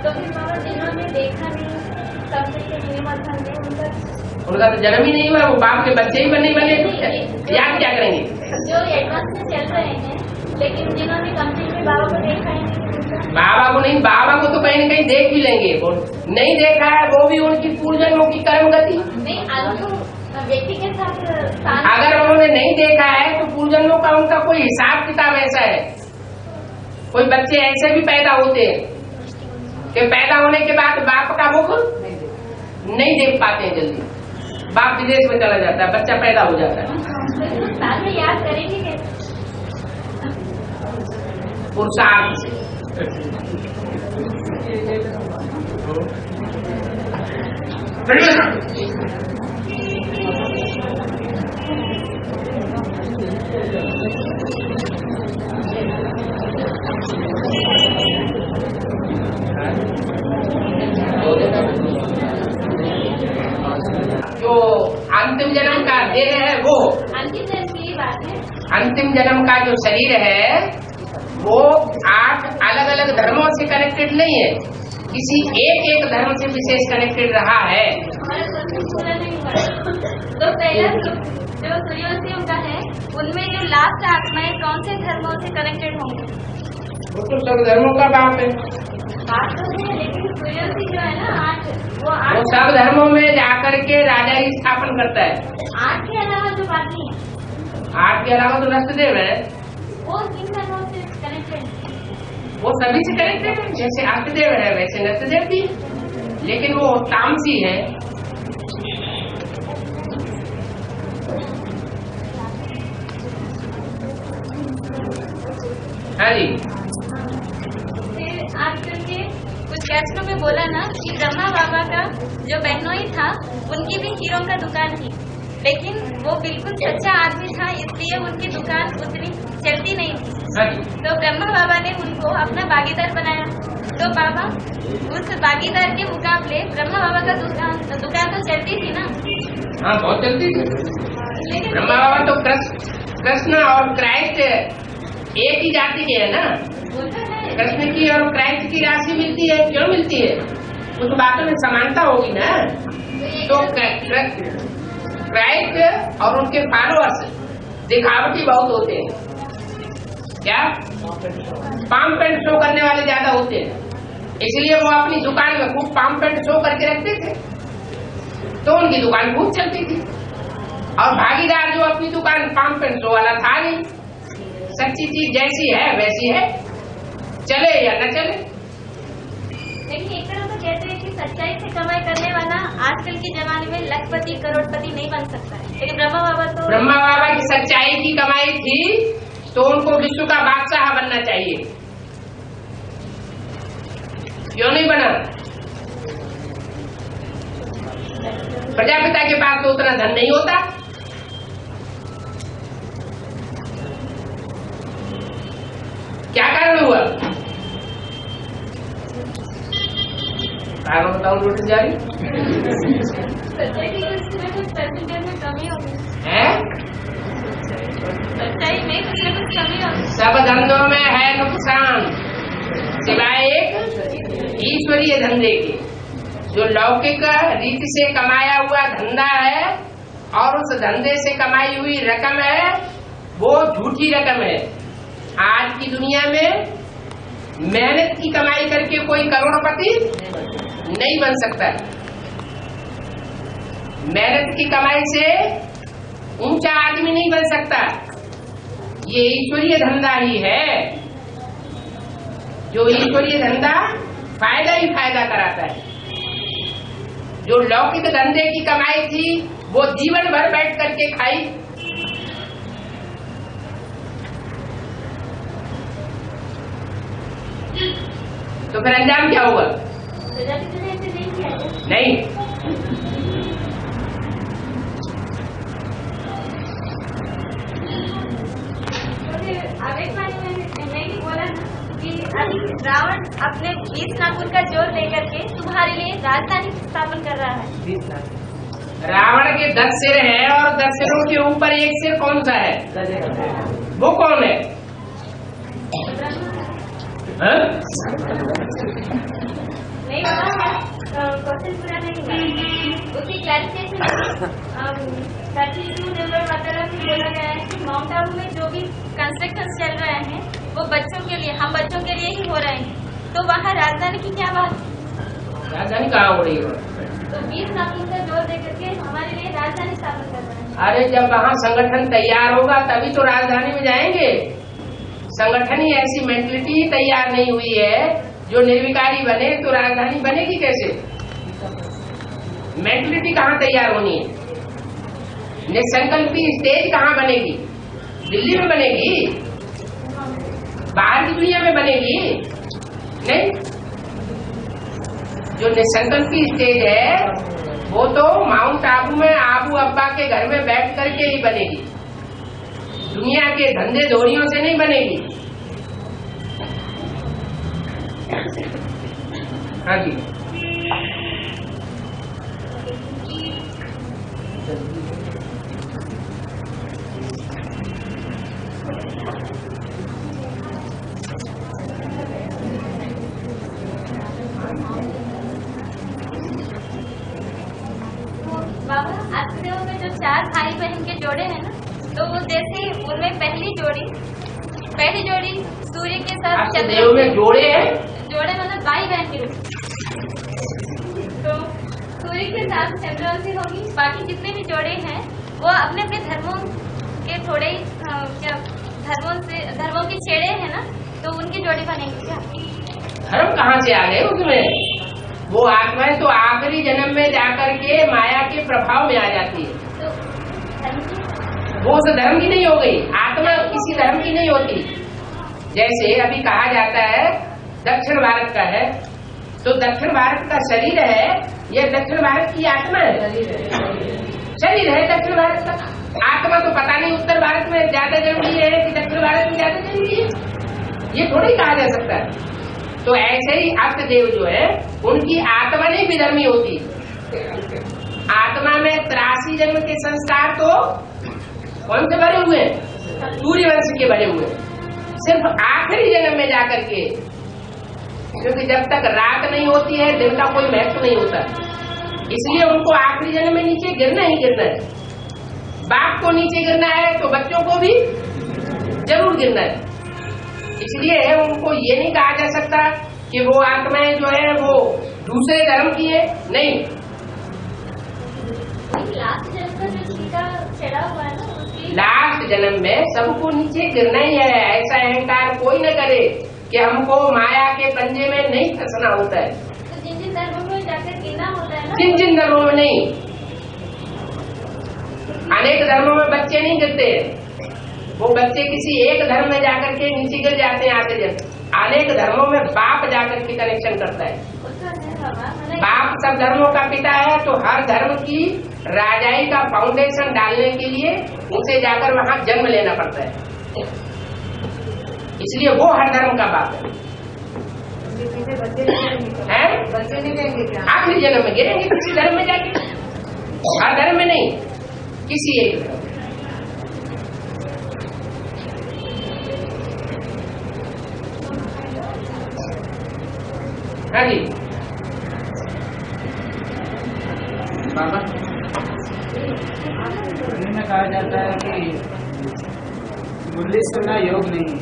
तो फिर बाबा जिन्होंने देखा नहीं सबसे के नियम धंधे उनका तो जन्म ही नहीं हुआ, वो बाप के बच्चे ही बने याद क्या करेंगे? जो एडवांस में चल रहे हैं, लेकिन जिन्होंने कंप्लीट में बाबा को देखा है बाबा को नहीं, बाबा को तो कहीं न कहीं देख भी लेंगे। नहीं देखा है वो भी उनकी पूर्वजन्मों की कर्म गति नहीं, व्यक्ति के साथ अगर उन्होंने नहीं देखा है तो पूर्वजन्मों का उनका कोई हिसाब किताब ऐसा है। कोई बच्चे ऐसे भी पैदा होते हैं कि पैदा होने के बाद बाप का मुख नहीं देख पाते हैं जल्दी, बाप विदेश में चला जाता है, बच्चा पैदा हो जाता है। याद करेंगे पुरुषार्थ से जो अंतिम जन्म का देह है वो अंतिम जन्म की बात है। अंतिम जन्म का जो शरीर है वो 8 अलग अलग धर्मों से कनेक्टेड नहीं है, किसी एक धर्म से विशेष कनेक्टेड रहा है। तो पहला जो सूर्यवंशियों का है उनमें जो लास्ट आत्माएं कौन से धर्मों से कनेक्टेड होंगे? वो तो सब धर्मों का बाप है। बात तो है, लेकिन सूर्यवंशी जो है ना 8 वो सब धर्मों में जाकर के राजा ही स्थापन करता है। 8 के अलावा जो बाकी है 8 के अलावा तो नस्तदेव है, वो किन धर्मों से कनेक्टेड? वो सभी से कनेक्टेड है। जैसे अष्टदेव है वैसे नस्तदेव भी, लेकिन वो तामसी है। हाँ जी। फिर आजकल के कुछ कैस्टों में बोला ना कि ब्रह्मा बाबा का जो बहनोई था उनकी भी हीरों का दुकान थी, लेकिन वो बिल्कुल सच्चा आदमी था, इसलिए उनकी दुकान उतनी चलती नहीं थी। तो ब्रह्मा बाबा ने उनको अपना भागीदार बनाया। तो बाबा उस भागीदार के मुकाबले ब्रह्मा बाबा का दुकान तो चलती थी ना? हाँ, बहुत चलती थी। ब्रह्मा बाबा तो कृष्ण और क्राइस्ट एक ही जाति के है ना। कृष्ण की और क्राइस्ट की राशि मिलती है, क्यों मिलती है? कुछ बातों में समानता होगी ना। तो क्राइस्ट और उनके फॉलोअर्स दिखावटी बहुत होते हैं। क्या पाम पेंट शो करने वाले ज्यादा होते हैं, इसलिए वो अपनी दुकान में खूब पाम पेंट शो करके रखते थे, तो उनकी दुकान खूब चलती थी। और भागीदार जो अपनी दुकान पाम पेंट शो वाला था नहीं, सच्ची चीज जैसी है वैसी है, चले या न चले। लेकिन एक तरह तो कहते हैं कि सच्चाई से कमाई करने वाला आजकल के जमाने में लखपति करोड़पति नहीं बन सकता है, लेकिन ब्रह्मा बाबा की सच्चाई की कमाई थी तो उनको विश्व का बादशाह बनना चाहिए, क्यों नहीं बना? प्रजापिता के पास तो उतना धन नहीं होता। क्या कारण हुआ? कारण बताओ। नोटिस जारी सच्चाई की कुछ परसेंटेज में कमी होगी है, सच्चाई में कुछ न कुछ कमी होगी। सब धंधों में है नुकसान सिवाय एक ईश्वरीय धंधे के। जो लौकिक रीति से कमाया हुआ धंधा है और उस धंधे से कमाई हुई रकम है वो झूठी रकम है। आज की दुनिया में मेहनत की कमाई करके कोई करोड़पति नहीं बन सकता। मेहनत की कमाई से ऊंचा आदमी नहीं बन सकता। ये ईश्वरीय धंधा ही है। जो ईश्वरीय धंधा फायदा ही फायदा कराता है। जो लौकिक धंधे की कमाई थी वो जीवन भर बैठ करके खाई, तो फिर अंजाम क्या हुआ? नहीं, अभी रावण अपने 20 नाखून का जोर लेकर के तुम्हारे लिए राजधानी स्थापन कर रहा है। रावण के 10 सिर है और 10 सिरों के ऊपर एक सिर कौन सा है? वो कौन है? क्वेश्चन पूरा नहीं हुआ, उसकी क्लैरिफिकेशन 32 नंबर मतलब में बोला गया है कि माउंट आबू में जो भी कंस्ट्रक्शन चल रहे हैं वो बच्चों के लिए, हम बच्चों के लिए ही हो रहे हैं, तो वहाँ राजधानी की क्या बात? राजधानी कहाँ हो रही है? तो 20 नाखून का जोर देकर के हमारे लिए राजधानी स्थापन कर रहे हैं। अरे जब वहाँ संगठन तैयार होगा तभी तो राजधानी में जाएंगे। संगठन ही ऐसी मेंटलिटी ही तैयार नहीं हुई है जो निर्विकारी बने, तो राजधानी बनेगी कैसे? मेंटलिटी कहाँ तैयार होनी है? निसंकल्पी स्टेज कहाँ बनेगी? दिल्ली में बनेगी? बाहर की दुनिया में बनेगी? नहीं। जो निसंकल्पी स्टेज है वो तो माउंट आबू में आबू अब्बा के घर में बैठ करके ही बनेगी, दुनिया के धंधे धोरियों से नहीं बनेगी। हाँ जी। बाबा आश्रयों में जो 4 भाई बहन के जोड़े हैं ना, तो वो जैसे उनमें पहली जोड़ी सूर्य के साथ चंद्रमा में जोड़े हैं, जोड़े मतलब भाई बहन के रूप, तो सूर्य के साथ चंद्रवंशी होगी। बाकी जितने भी जोड़े हैं वो अपने अपने धर्मों के थोड़े धर्मों के छेड़े हैं ना, तो उनकी जोड़ी बनेगी क्या? धर्म कहाँ से आ गए उसमें? वो आत्माएं तो आखिरी जन्म में जाकर के माया के प्रभाव में आ जाती है, वो उस धर्म की नहीं हो गई। आत्मा किसी धर्म की नहीं होती। जैसे अभी कहा जाता है दक्षिण भारत का है, तो दक्षिण भारत का शरीर है, यह दक्षिण भारत की आत्मा है। शरीर है दक्षिण भारत का, आत्मा तो पता नहीं उत्तर भारत में ज्यादा जरूरी है कि दक्षिण भारत में ज्यादा जरूरी है, ये थोड़ी कहा जा सकता है। तो ऐसे ही अष्टदेव जो है उनकी आत्मा नहीं विधर्मी होती। आत्मा में 83 जन्म के संस्कार तो कौन से भरे हुए हैं? सूर्य वंश के भरे हुए। सिर्फ आखिरी जन्म में जाकर के, क्योंकि जब तक रात नहीं होती है दिन का कोई महत्व नहीं होता, इसलिए उनको आखिरी जन्म में नीचे गिरना ही गिरना है। बाप को नीचे गिरना है तो बच्चों को भी जरूर गिरना है। इसलिए उनको ये नहीं कहा जा सकता कि वो आत्माएं जो है वो दूसरे धर्म की है, नहीं। लास्ट जन्म में सबको नीचे गिरना ही है। ऐसा अहंकार कोई न करे कि हमको माया के पंजे में नहीं फंसना होता है। तो जिन धर्मों में जाकर गिरना होता है ना, जिन धर्मों में नहीं। अनेक धर्मों में बच्चे नहीं गिरते, वो बच्चे किसी एक धर्म में जाकर के नीचे गिर जाते हैं आते जब। अनेक धर्मों में बाप जाकर के कनेक्शन करता है। बाप सब धर्मों का पिता है, तो हर धर्म की राजाई का फाउंडेशन डालने के लिए उसे जाकर वहां जन्म लेना पड़ता है, इसलिए वो हर धर्म का बाप है। बच्चे नहीं गिरेंगे क्या? आखिरी जन्म में गिरेंगे किसी धर्म में जाके, हर धर्म में नहीं, किसी एक धर्म। हाँ जी बाबा, में कहा जाता है कि मुरली सुनना योग नहीं है।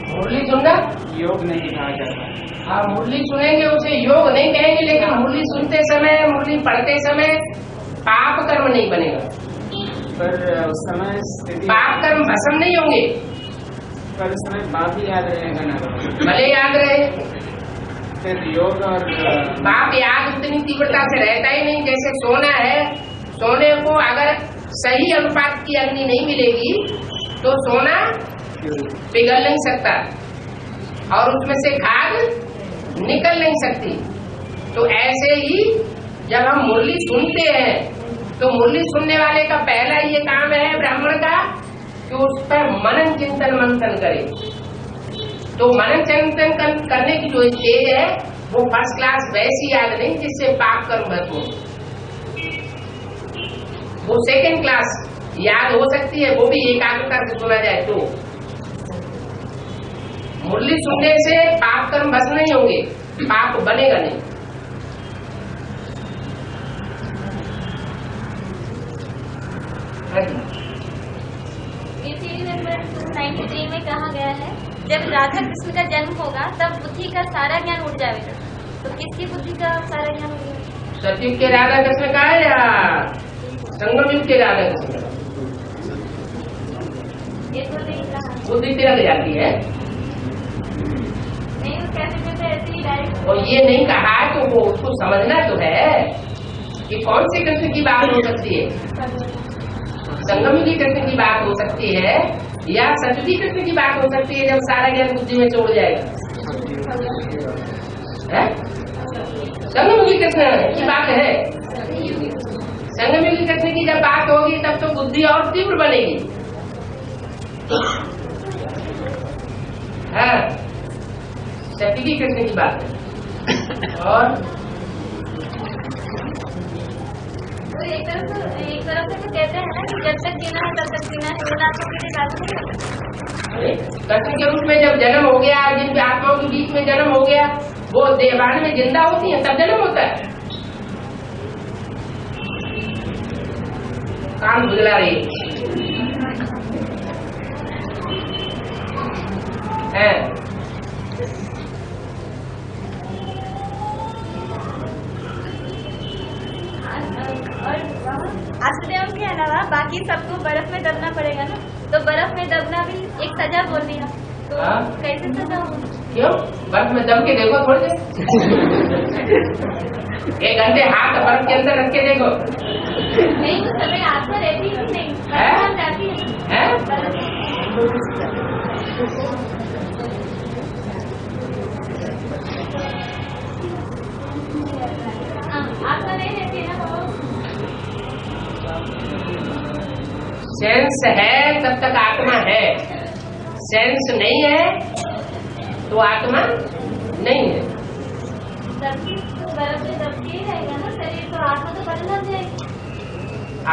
मुरली सुनना योग नहीं कहा जाता है। हाँ, मुरली सुनेंगे उसे योग नहीं कहेंगे, लेकिन मुरली सुनते समय, मुरली पढ़ते समय पाप कर्म नहीं बनेगा। पर उस समय स्थिति पाप कर्म भस्म नहीं होंगे, पर उस समय बाप ही याद रहेगा ना। भले याद रहे, फिर योग और बाप याद उतनी तीव्रता से रहता ही नहीं। जैसे सोना है, सोने को अगर सही अनुपात की अग्नि नहीं मिलेगी तो सोना पिघल नहीं सकता और उसमें से खाद निकल नहीं सकती। तो ऐसे ही जब हम मुरली सुनते हैं तो मुरली सुनने वाले का पहला ये काम है ब्राह्मण का कि उस पर मनन चिंतन मंथन करे। तो मनन चिंतन करने की जो स्टेज है वो फर्स्ट क्लास वैसी याद नहीं जिससे पाप कर्म भस्म हो, वो सेकंड क्लास याद हो सकती है, वो भी एकाग्रता से सुना जाए तो। मुरली सुनने से पाप कर्म भस्म नहीं होंगे, पाप बनेगा नहीं। हाँ जी। BCD नंबर 293 में कहा गया है, जब राधा कृष्ण का जन्म होगा तब बुद्धि का सारा ज्ञान उड़ जाएगा। तो किसकी बुद्धि का सारा ज्ञान उड़ेगा? सतयुग के राधा कृष्ण का है या संगम युग के राधा कृष्ण का? ये तो नहीं कहा। बुद्धि तिलक जाती है नहीं, वो कहते थे तो ऐसे ही डायरेक्ट। और ये नहीं कहा तो वो उसको समझना तो है कि कौन से कृष्ण की बात हो सकती है। संगम युगी कृष्ण की बात हो सकती है या सतयुगी कृष्ण की बात हो सकती है, जब सारा ज्ञान बुद्धि में छोड़ जाएगा। संगम युगी कृष्ण की बात है। संगम युगी कृष्ण की जब बात होगी तब तो बुद्धि और तीव्र बनेगी। हाँ, सतयुगी कृष्ण की बात है। और तो एक तरफ से तो कहते हैं ना कि जब तक जीना है तब तक जीना है, वो आत्मा की बात नहीं। कृष्ण के रूप में जब जन्म हो गया, जिन आत्माओं के बीच में जन्म हो गया, वो देवान में जिंदा होती है तब जन्म होता है। कान बुझला रही है। और आत्मदेव के अलावा बाकी सबको बर्फ में दबना पड़ेगा ना, तो बर्फ में दबना भी एक सजा बोल दिया, तो कैसे सजा होगी? क्यों? बर्फ में दब के देखो थोड़ी देर। 1 घंटे हाथ बर्फ के अंदर रख के देखो। नहीं, तो समय आत्मा रहती ही नहीं, है? जाती है। आत्मा नहीं रहती है ना। सेंस है तब तक आत्मा है, सेंस नहीं है तो आत्मा नहीं है। सबकी तो बर्फ में दबके ही रहेगा ना शरीर, तो आत्मा तो बदल जाएगी।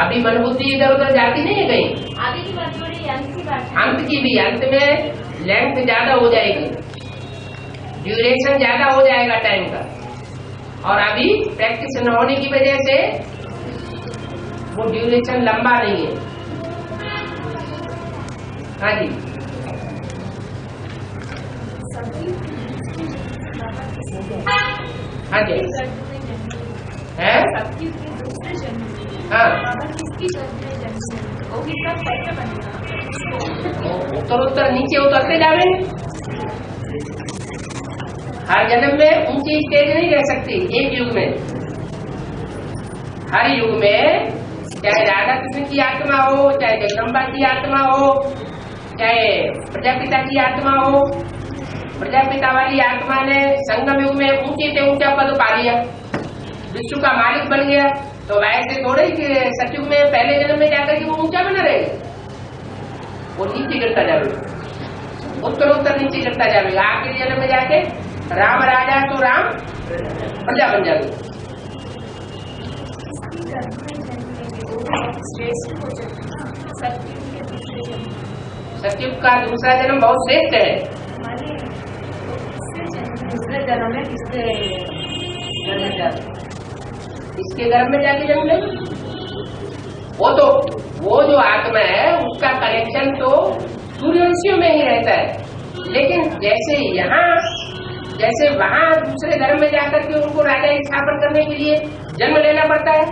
अभी मन बुद्धि इधर उधर जाती नहीं है कहीं। आगे की बात थोड़ी अंत की बात है। अंत की भी, अंत में लेंथ ज्यादा हो जाएगी, ड्यूरेशन ज्यादा हो जाएगा टाइम का, और अभी प्रैक्टिस न होने की वजह से वो ड्यूरेशन लंबा नहीं है। हाँ जी। हाँ जी है। हाँ, उत्तर नीचे उतरते जावे। हर जन्म में ऊंची स्टेज नहीं रह सकती एक युग में। हर युग में चाहे राधा कृष्ण की आत्मा हो, चाहे जगदम्बा की आत्मा हो, चाहे प्रजापिता की आत्मा हो, प्रजापिता वाली आत्मा ने संगम युग में ऊंचे से ऊंचा पद पा लिया, विश्व का मालिक बन गया। तो वैसे थोड़े कि सतयुग में पहले जन्म में जाकर के वो ऊंचा बना रहेगा, वो नीचे गिरता जाएगा, उत्तर नीचे गिरता जाएगा। आखिरी जन्म में जाके राम राजा तो राम प्रजा बन जाएगा। सतयुग का दूसरा जन्म बहुत श्रेष्ठ है। दूसरे जन्म में किसके जन्म में जाते? इसके गर्भ में जाके जन्म ले। वो जो आत्मा है उसका कनेक्शन तो सूर्यवंशियों में ही रहता है, लेकिन जैसे वहाँ दूसरे धर्म में जाकर के उनको राजा स्थापन करने के लिए जन्म लेना पड़ता है,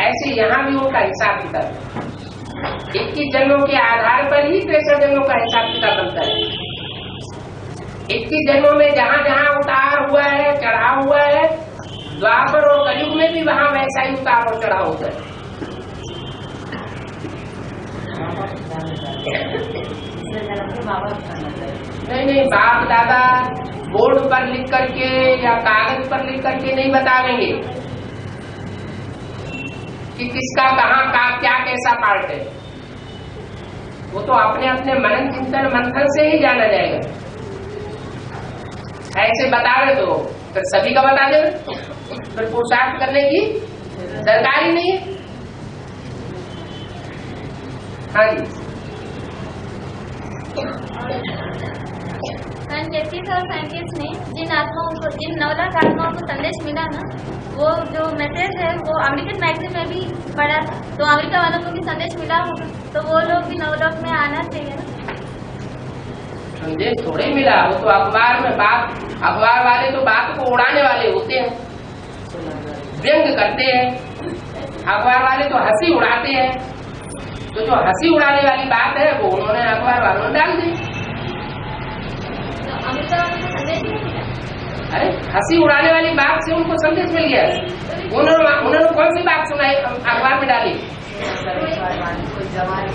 ऐसे यहाँ भी उनका हिसाब किताब 21 जन्मों के आधार पर ही 63 जन्मों का हिसाब किताब बनता है। 21 जन्मों में जहाँ जहाँ उतार हुआ है, चढ़ाव हुआ है, द्वापर और कलयुग में भी वहाँ वैसा ही उतार और चढ़ाव होता है। नहीं, बाप दादा बोर्ड पर लिख करके या कागज पर लिख करके नहीं बताएंगे कि किसका कहाँ का क्या कैसा पार्ट है। वो तो अपने अपने मनन चिंतन मंथन से ही जाना जाएगा। ऐसे बता रहे तो फिर सभी का बता दे, फिर पुरुषार्थ करने की दरकार ही नहीं है। हाँ जी। साइंटिस्ट और साइंटिस्ट ने जिन 9 लाख आत्माओं को संदेश मिला ना, वो जो मैसेज है वो अमेरिकन मैगजीन में भी पढ़ा था, तो अमेरिका वालों को भी संदेश मिला होगा, तो वो लोग भी नवलोक में आना चाहिए ना। संदेश थोड़े मिला, वो तो अखबार में बात, अखबार वाले तो बात को उड़ाने वाले होते हैं, व्यंग करते हैं। अखबार वाले तो हंसी उड़ाते हैं, तो जो हंसी उड़ाने वाली बात है वो उन्होंने अखबार वालों ने डाल दी। तो अमेरिका वालों को संदेश नहीं मिला। अरे हंसी उड़ाने वाली बात से उनको संदेश मिल गया। उन्होंने कौन सी बात सुनाई अखबार में डाली?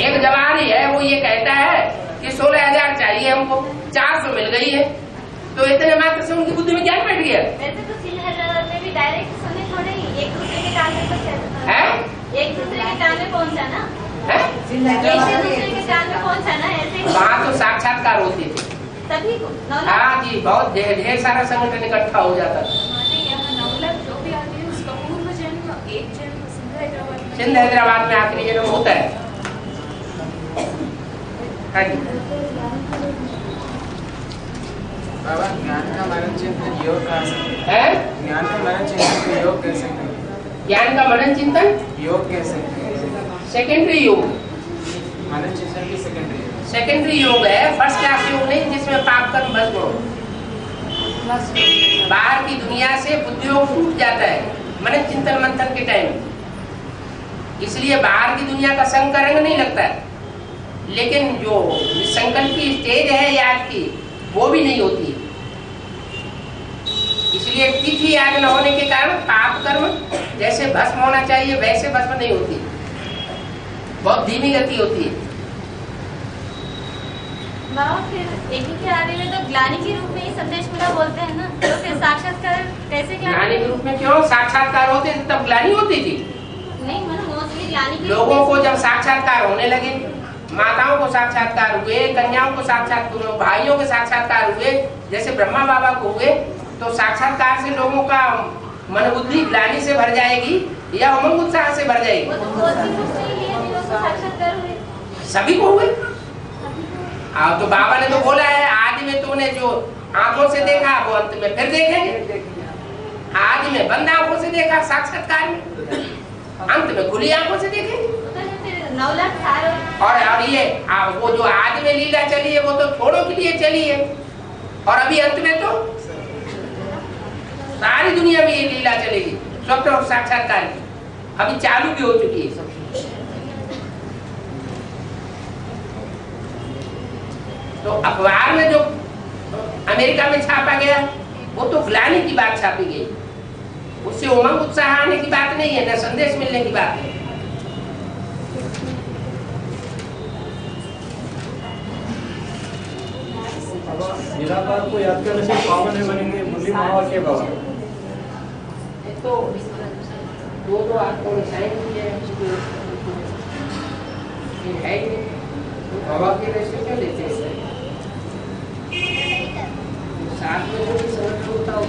एक जवारी है, वो ये कहता है कि 16,000 चाहिए हमको, 400 मिल गई है, तो इतने मात्र से उनकी बुद्धि में ज्ञान बैठ गया। वैसे तो सिंह हैदराबाद में भी डायरेक्ट सुने थोड़े ही, एक दूसरे के कान में तो है, एक दूसरे के कान में पहुंचा ना, है? एक दूसरे के कान में पहुंचा ना, ऐसे वहाँ तो साक्षात्कार होते थे सभी को। हाँ जी, बहुत ढेर सारा संगठन इकट्ठा हो जाता था। जो भी आदमी है उसका पूर्व जन्म एक जन्म सिंध हैदराबाद में आखिरी जन्म होता है। हाँ जी बाबा, ज्ञान का मनन चिंतन योग कहा है, ज्ञान का मनन चिंतन को योग कह सकते हैं। ज्ञान का मनन चिंतन योग कह सकते हैं। सेकेंडरी योग, मनन चिंतन की सेकेंडरी सेकेंडरी योग है, फर्स्ट क्लास योग नहीं जिसमें पाप कर्म भस्म हो। बाहर की दुनिया से बुद्धि योग टूट जाता है मनन चिंतन मंथन के टाइम, इसलिए बाहर की दुनिया का संग का रंग नहीं लगता है। लेकिन जो संकल्प की स्टेज है याद की, वो भी नहीं होती, इसलिए तिथि याद न होने के कारण पाप कर्म जैसे भस्म होना चाहिए वैसे भस्म नहीं होती, बहुत धीमी गति होती है। बाबा फिर एक ही के आदि में तो ग्लानि के रूप में ही संदेश मिला बोलते हैं ना, तो फिर साक्षात्कार कैसे क्या? ग्लानि के रूप में क्यों साक्षात्कार होते थे? तब ग्लानि होती थी। नहीं मतलब मोस्टली ग्लानि के लोगों को जब साक्षात्कार होने लगे, माताओं को साक्षात्कार हुए, कन्याओं को साक्षात्कार हुए, भाइयों के साक्षात्कार हुए, जैसे ब्रह्मा बाबा को हुए, तो साक्षात्कार से लोगों का मन बुद्धि ग्लानि से भर जाएगी या उमंग उत्साह से भर जाएगी? वो तो पॉजिटिव रूप से ही लिए थे, लोग को साक्षात्कार हुए। सभी को हुए। तो बाबा ने तो बोला है, आदि में तूने जो आंखों से देखा वो अंत में फिर देखेंगे। आदि में बंद आंखों से देखा साक्षात्कार में, अंत में खुली आंखों से देखेंगे। और ये वो जो आदि में लीला चली है वो तो थोड़ों के लिए चली है, और अभी अंत में तो सारी दुनिया में ये लीला चलेगी स्वप्न और साक्षात्कार की, अभी चालू भी हो चुकी है। तो अखबार में जो अमेरिका में छापा गया वो तो ग्लानि की बात छापी गई, उससे उमंग उत्साह आने की बात नहीं है, न संदेश मिलने की बात है। निराकार को याद करने से पावन नहीं बनेंगे, मुरली महावा के बाबा। तो दो आपको है बाबा के रेशे क्यों लेते हैं? साथ में जो भी समझ होता हो।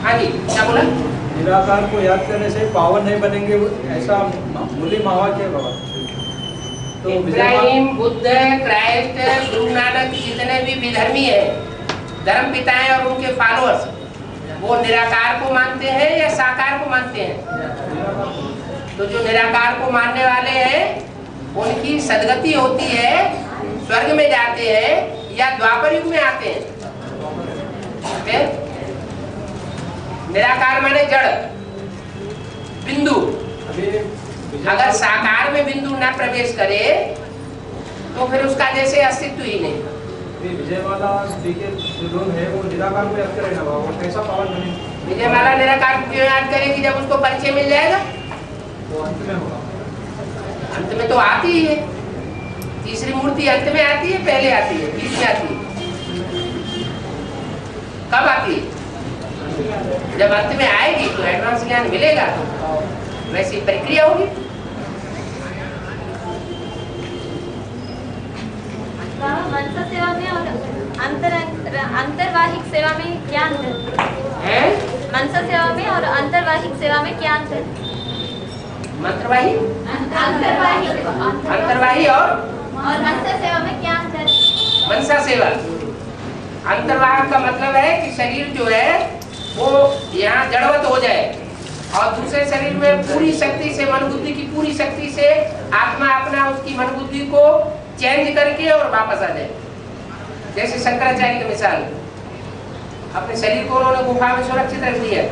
हाँ जी क्या बोला? निराकार को याद करने से पावन नहीं बनेंगे, ऐसा मुरली महावा के बाबा। तो इब्राहिम, बुद्ध, क्राइस्ट, गुरु नानक, जितने भी विधर्मी है, धर्म पिताएं और उनके फॉलोअर्स, वो निराकार को मानते हैं या साकार को मानते हैं? तो जो निराकार को मानने वाले हैं उनकी सदगति होती है, स्वर्ग में जाते हैं या द्वापर युग में आते हैं। निराकार माने जड़ बिंदु। अगर साकार में बिंदु न प्रवेश करे तो फिर उसका जैसे अस्तित्व ही नहीं। विजयमाला जी के जो लोग है वो निराकार को याद करें ना बाबा, वो कैसा पावन बने? विजयमाला निराकार को क्यों याद करेगी? जब उसको परिचय मिल जाएगा वो अंत में होगा। अंत में तो आती ही है, तीसरी मूर्ति अंत में आती है, पहले आती है, बीच में आती है? कब आती है? जब अंत में आएगी तो एडवांस ज्ञान मिलेगा, तो वैसी प्रक्रिया होगी। मनसा सेवा में और अंतर्वाहिक सेवा में क्या अंतर है? मनसा सेवा में और अंतर्वाहिक सेवा में क्या अंतर? मंत्रवाही, अंतर्वाही और मनसा सेवा में क्या अंतर? मनसा सेवा, अंतर्भाग का मतलब है कि शरीर जो है वो यहाँ जड़वत हो जाए और दूसरे शरीर में पूरी शक्ति से, मन बुद्धि की पूरी शक्ति से आत्मा अपना उसकी मन बुद्धि को चेंज करके और वापस आ जाए। जैसे शंकराचार्य की मिसाल, अपने शरीर को उन्होंने गुफा में सुरक्षित रख दिया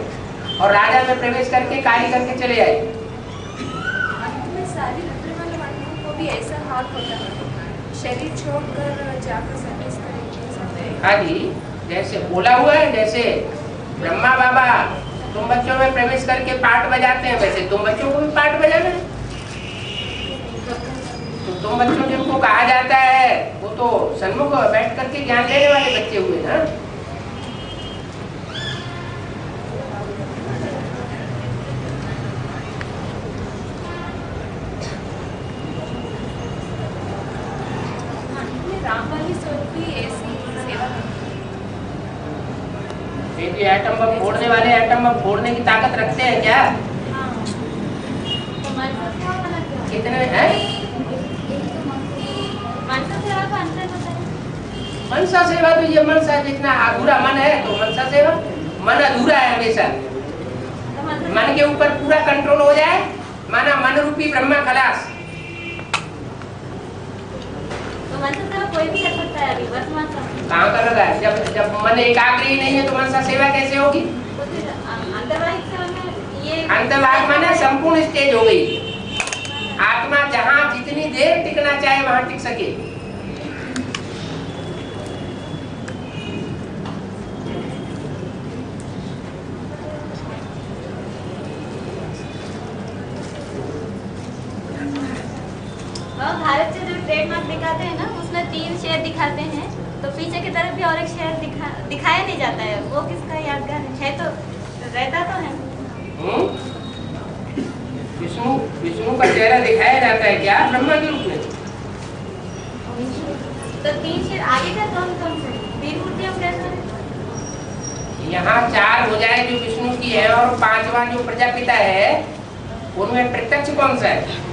और राजा में प्रवेश करके कार्य करके चले आए। सारी रुद्रमाला वालों को भी ऐसा हाल होता है, शरीर छोड़कर जाकर सर्विस करेंगे। हाँ जी, जैसे बोला हुआ है, जैसे ब्रह्मा बाबा तुम बच्चों में प्रवेश करके पाठ बजाते हैं, वैसे तुम बच्चों को भी पाठ बजाना है। तो तुम बच्चों जिनको कहा जाता है वो तो सन्मुख बैठ करके ज्ञान लेने वाले बच्चे हुए ना। रामवाली स्वरूप भी ऐसी सेवा ये जो एटम बम फोड़ने वाले एटम बम फोड़ने की ताकत रखते हैं क्या? कितने हैं? मनसा सेवा तो ये मनसा जितना अधूरा मन है तो मनसा सेवा, मन अधूरा है हमेशा। मन के ऊपर पूरा कंट्रोल हो जाए, माना मन रूपी ब्रह्मा खलास। तो मनसा सेवा कोई भी कर सकता है अभी वर्तमान समय। कहाँ कर रहा है? जब मन एकाग्र ही नहीं है तो मनसा सेवा कैसे होगी? अंतर्वाहिक सेवा में ये अंतर्भाग माने संपूर्ण स्टेज हो गई। आत्मा जहाँ जितनी देर टिकना चाहे वहां टिक सके। भारत से जो ट्रेडमार्क दिखाते हैं ना, उसमें 3 शेर दिखाते हैं, तो पीछे की तरफ भी और एक शेर दिखाया नहीं जाता है। वो किसका यादगार है तो रहता तो है। विष्णु का चेहरा दिखाया जाता है क्या ब्रह्मा के रूप में? तो 3 शेर आगे का कौन कौन से 3 मूर्तियां कैसे? यहाँ 4 हो जाए जो विष्णु की है और 5वां जो प्रजापिता है, उनमें प्रत्यक्ष कौन सा है?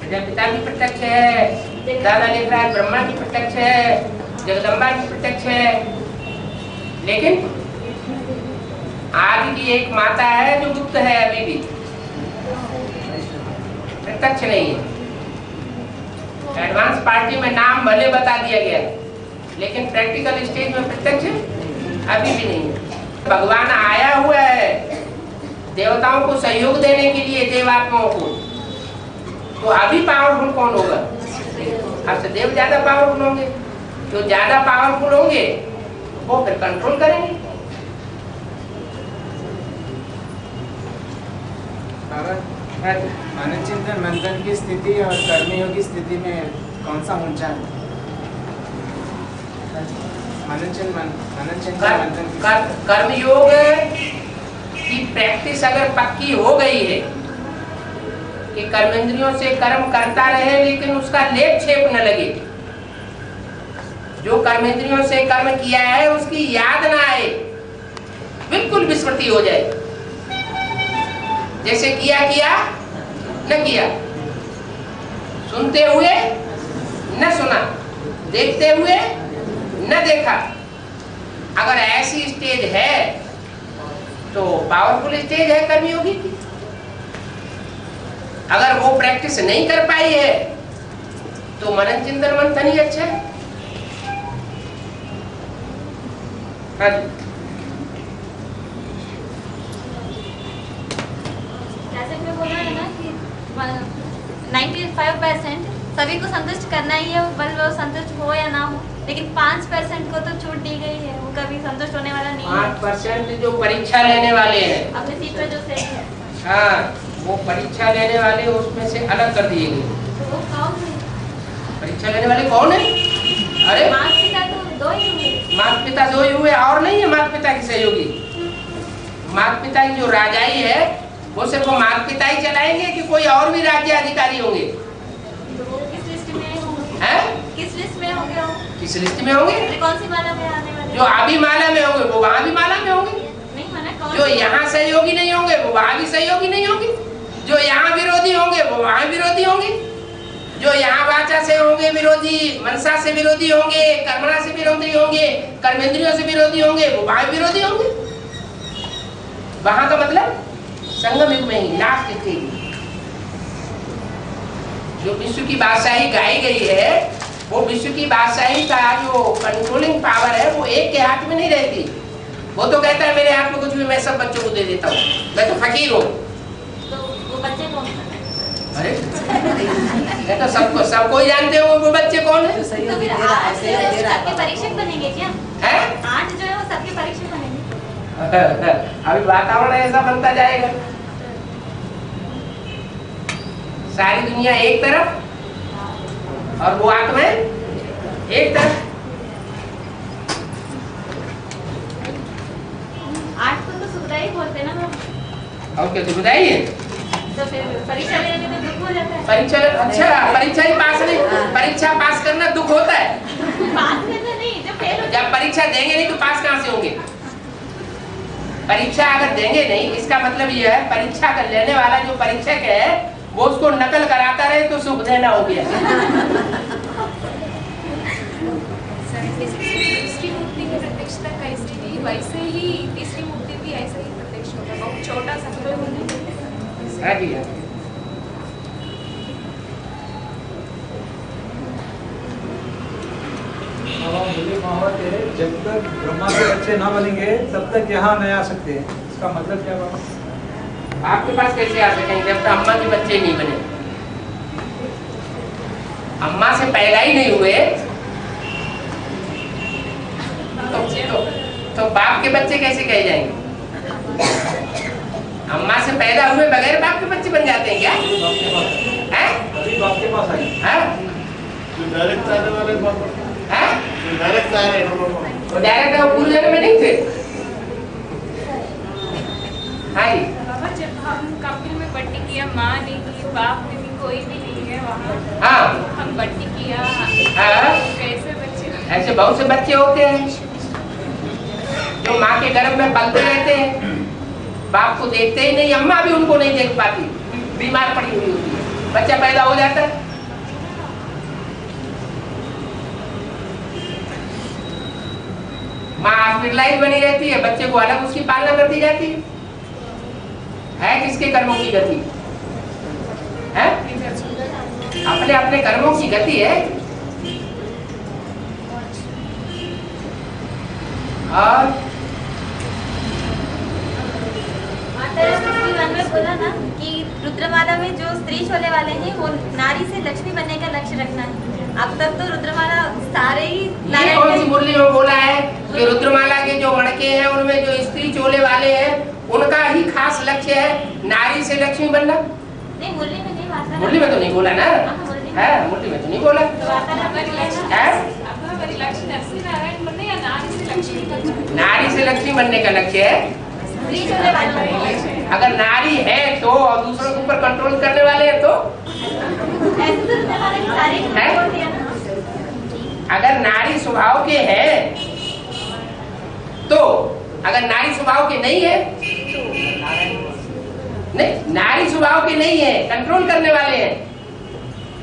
प्रजापिता भी प्रत्यक्ष है, दादा लिख रहा है ब्रह्मा की प्रत्यक्ष है, जगदम्बा की प्रत्यक्ष है, लेकिन आदि की एक माता है जो गुप्त है, अभी भी प्रत्यक्ष नहीं है। एडवांस पार्टी में नाम भले बता दिया गया, लेकिन प्रैक्टिकल स्टेज में प्रत्यक्ष अभी भी नहीं है। भगवान आया हुआ है देवताओं को सहयोग देने के लिए, देवात्माओं को, तो अभी पावरफुल कौन होगा? अब देव ज्यादा पावरफुल होंगे, जो ज्यादा पावरफुल होंगे वो फिर कंट्रोल करेंगे। मनन चिंतन मंथन की स्थिति और कर्मयोग की स्थिति में कौन सा ऊंचा है? मनन चिंतन मंथन कर्मयोग की प्रैक्टिस अगर पक्की हो गई है कि कर्मेंद्रियों से कर्म करता रहे लेकिन उसका लेप छेप न लगे, जो कर्मेंद्रियों से कर्म किया है उसकी याद ना आए, बिल्कुल विस्मृति हो जाए, जैसे किया न किया, सुनते हुए न सुना, देखते हुए न देखा। अगर ऐसी स्टेज है तो पावरफुल स्टेज है कर्मयोगी की। अगर वो प्रैक्टिस नहीं कर पाई है तो मनन चिंतन मंथन ही अच्छा है। जैसे मैं बोल रहा है ना कि 95% सभी को संतुष्ट करना ही है, भले वो संतुष्ट हो या ना हो, लेकिन 5% को तो छूट दी गई है, वो कभी संतुष्ट होने वाला नहीं है। 5% जो परीक्षा लेने वाले हैं, अपनी सीट पे जो सेट है, हाँ, वो परीक्षा लेने वाले उसमें से अलग कर दिए गए। तो वो कौन है? परीक्षा लेने वाले कौन है? अरे माता पिता तो 2 ही हुए। माता पिता 2 ही हुए और नहीं है माता पिता की सहयोगी। माता पिता की जो राजाई है वो सिर्फ माता पिता ही चलाएंगे कि कोई और भी राज्य अधिकारी होंगे? तो वो किस लिस्ट में होंगे? हैं? किस लिस्ट में होंगे वो? किस लिस्ट में होंगे? कौन सी माला में आने वाले? जो अभी माला में होंगे वो वहाँ भी माला में होंगे। नहीं माना कौन जो यहाँ सहयोगी नहीं होंगे वो वहां भी सहयोगी नहीं होंगे, जो यहाँ विरोधी होंगे वो वहां विरोधी होंगे, जो यहाँ वाचा से होंगे विरोधी, मनसा से विरोधी होंगे, कर्मणा से विरोधी होंगे, कर्मेंद्रियों से विरोधी होंगे, वो वहां विरोधी होंगे। वहां का मतलब संगम युग में ही लास्ट स्टेज। जो विश्व की बादशाही गाई गई है, वो विश्व की बादशाही का जो कंट्रोलिंग पावर है वो एक के हाथ में नहीं रहती। वो तो कहता है मेरे हाथ में कुछ भी, मैं सब बच्चों को दे देता हूँ, मैं तो फकीर हूँ। तो वो बच्चे कौन है? अरे ये तो सबको ही जानते हो वो बच्चे कौन है। तो फिर आप सबके परीक्षक बनेंगे क्या? हैं? 8 जो है वो सबके परीक्षक बनेंगे। अभी वातावरण ऐसा बनता जाएगा, सारी दुनिया एक तरफ और वो आत्माएं एक तरफ। 8 को तो सुविधाई बोलते हैं ना। और क्या तो बताइए, तो फिर परीक्षा देने में दुख हो जाता है। परीक्षा, अच्छा परीक्षा ही पास नहीं, परीक्षा पास करना दुख होता है। पास करना नहीं, जो फेल हो जब परीक्षा देंगे नहीं तो पास कहाँ से होंगे। परीक्षा अगर देंगे नहीं, इसका मतलब यह है परीक्षा कर लेने वाला जो परीक्षक है वो उसको नकल कराता रहे तो सुख देना हो गया। दूसरी मूर्ति की प्रत्यक्षता कैसे ही वैसे ही तीसरी मूर्ति भी ऐसे ही प्रत्यक्ष होगा, बहुत छोटा सा हाँ जी, मुली माहौल है, जब तक ब्रह्मा के बच्चे ना बनेंगे तब तक यहाँ नहीं आ सकते। इसका मतलब क्या बाबा? आपके पास कैसे आ सकेंगे जब तक अम्मा के बच्चे नहीं बने? अम्मा से पैदा ही नहीं हुए तो बाप के बच्चे कैसे कहे जाएंगे? अम्मा से पैदा हुए बगैर बाप के बच्चे बन जाते हैं क्या? हैं? बाप के पास आए। हैं? डायरेक्ट आने वाले बाबा, हैं? डायरेक्ट आ रहे हैं बाबा। वो डायरेक्ट वो पूर्व जन्म में नहीं थे। हाँ जी, बाबा जब हम कपिल में बट्टी किया, माँ नहीं की, बाप में भी कोई भी नहीं है वहाँ, हाँ हम बट्टी किया, हाँ। कैसे बच्चे? ऐसे बहुत से बच्चे होते हैं जो माँ के गर्भ में पलते रहते हैं, बाप को देखते ही नहीं, अम्मा भी उनको नहीं देख पाती, बीमार पड़ी हुई होती है, बच्चा पैदा हो जाता है। माँ हॉस्पिटलाइज बनी रहती है, बच्चे को अलग उसकी पालना कर दी जाती है किसके कर्मों की गति है? अपने अपने कर्मों की गति है। और माता ने में बोला ना कि रुद्रमाला में जो स्त्री छोले वाले हैं वो नारी से लक्ष्मी बनने का लक्ष्य रखना है। अब तक तो रुद्रमाला सारे ही ये कौन सी मुरली में बोला है कि रुद्रमाला के जो मणके हैं उनमें जो स्त्री चोले वाले हैं उनका ही खास लक्ष्य है नारी से लक्ष्मी बनना? नहीं, मुरली में नहीं बात है। मुरली में तो नहीं बोला ना, है मुरली में तो नहीं बोला है। लक्ष्य नरसिंह नारायण बनने या नारी से लक्ष्मी बनना? नारी से लक्ष्मी बनने का लक्ष्य है। स्त्री छोले वाले अगर नारी है तो और दूसरों के ऊपर कंट्रोल करने वाले हैं तो ऐसे तो रुद्रमाला की सारी है? बोल दिया ना। अगर नारी स्वभाव के हैं तो, अगर नारी स्वभाव के नहीं है, नहीं नारी स्वभाव के नहीं है, कंट्रोल करने वाले हैं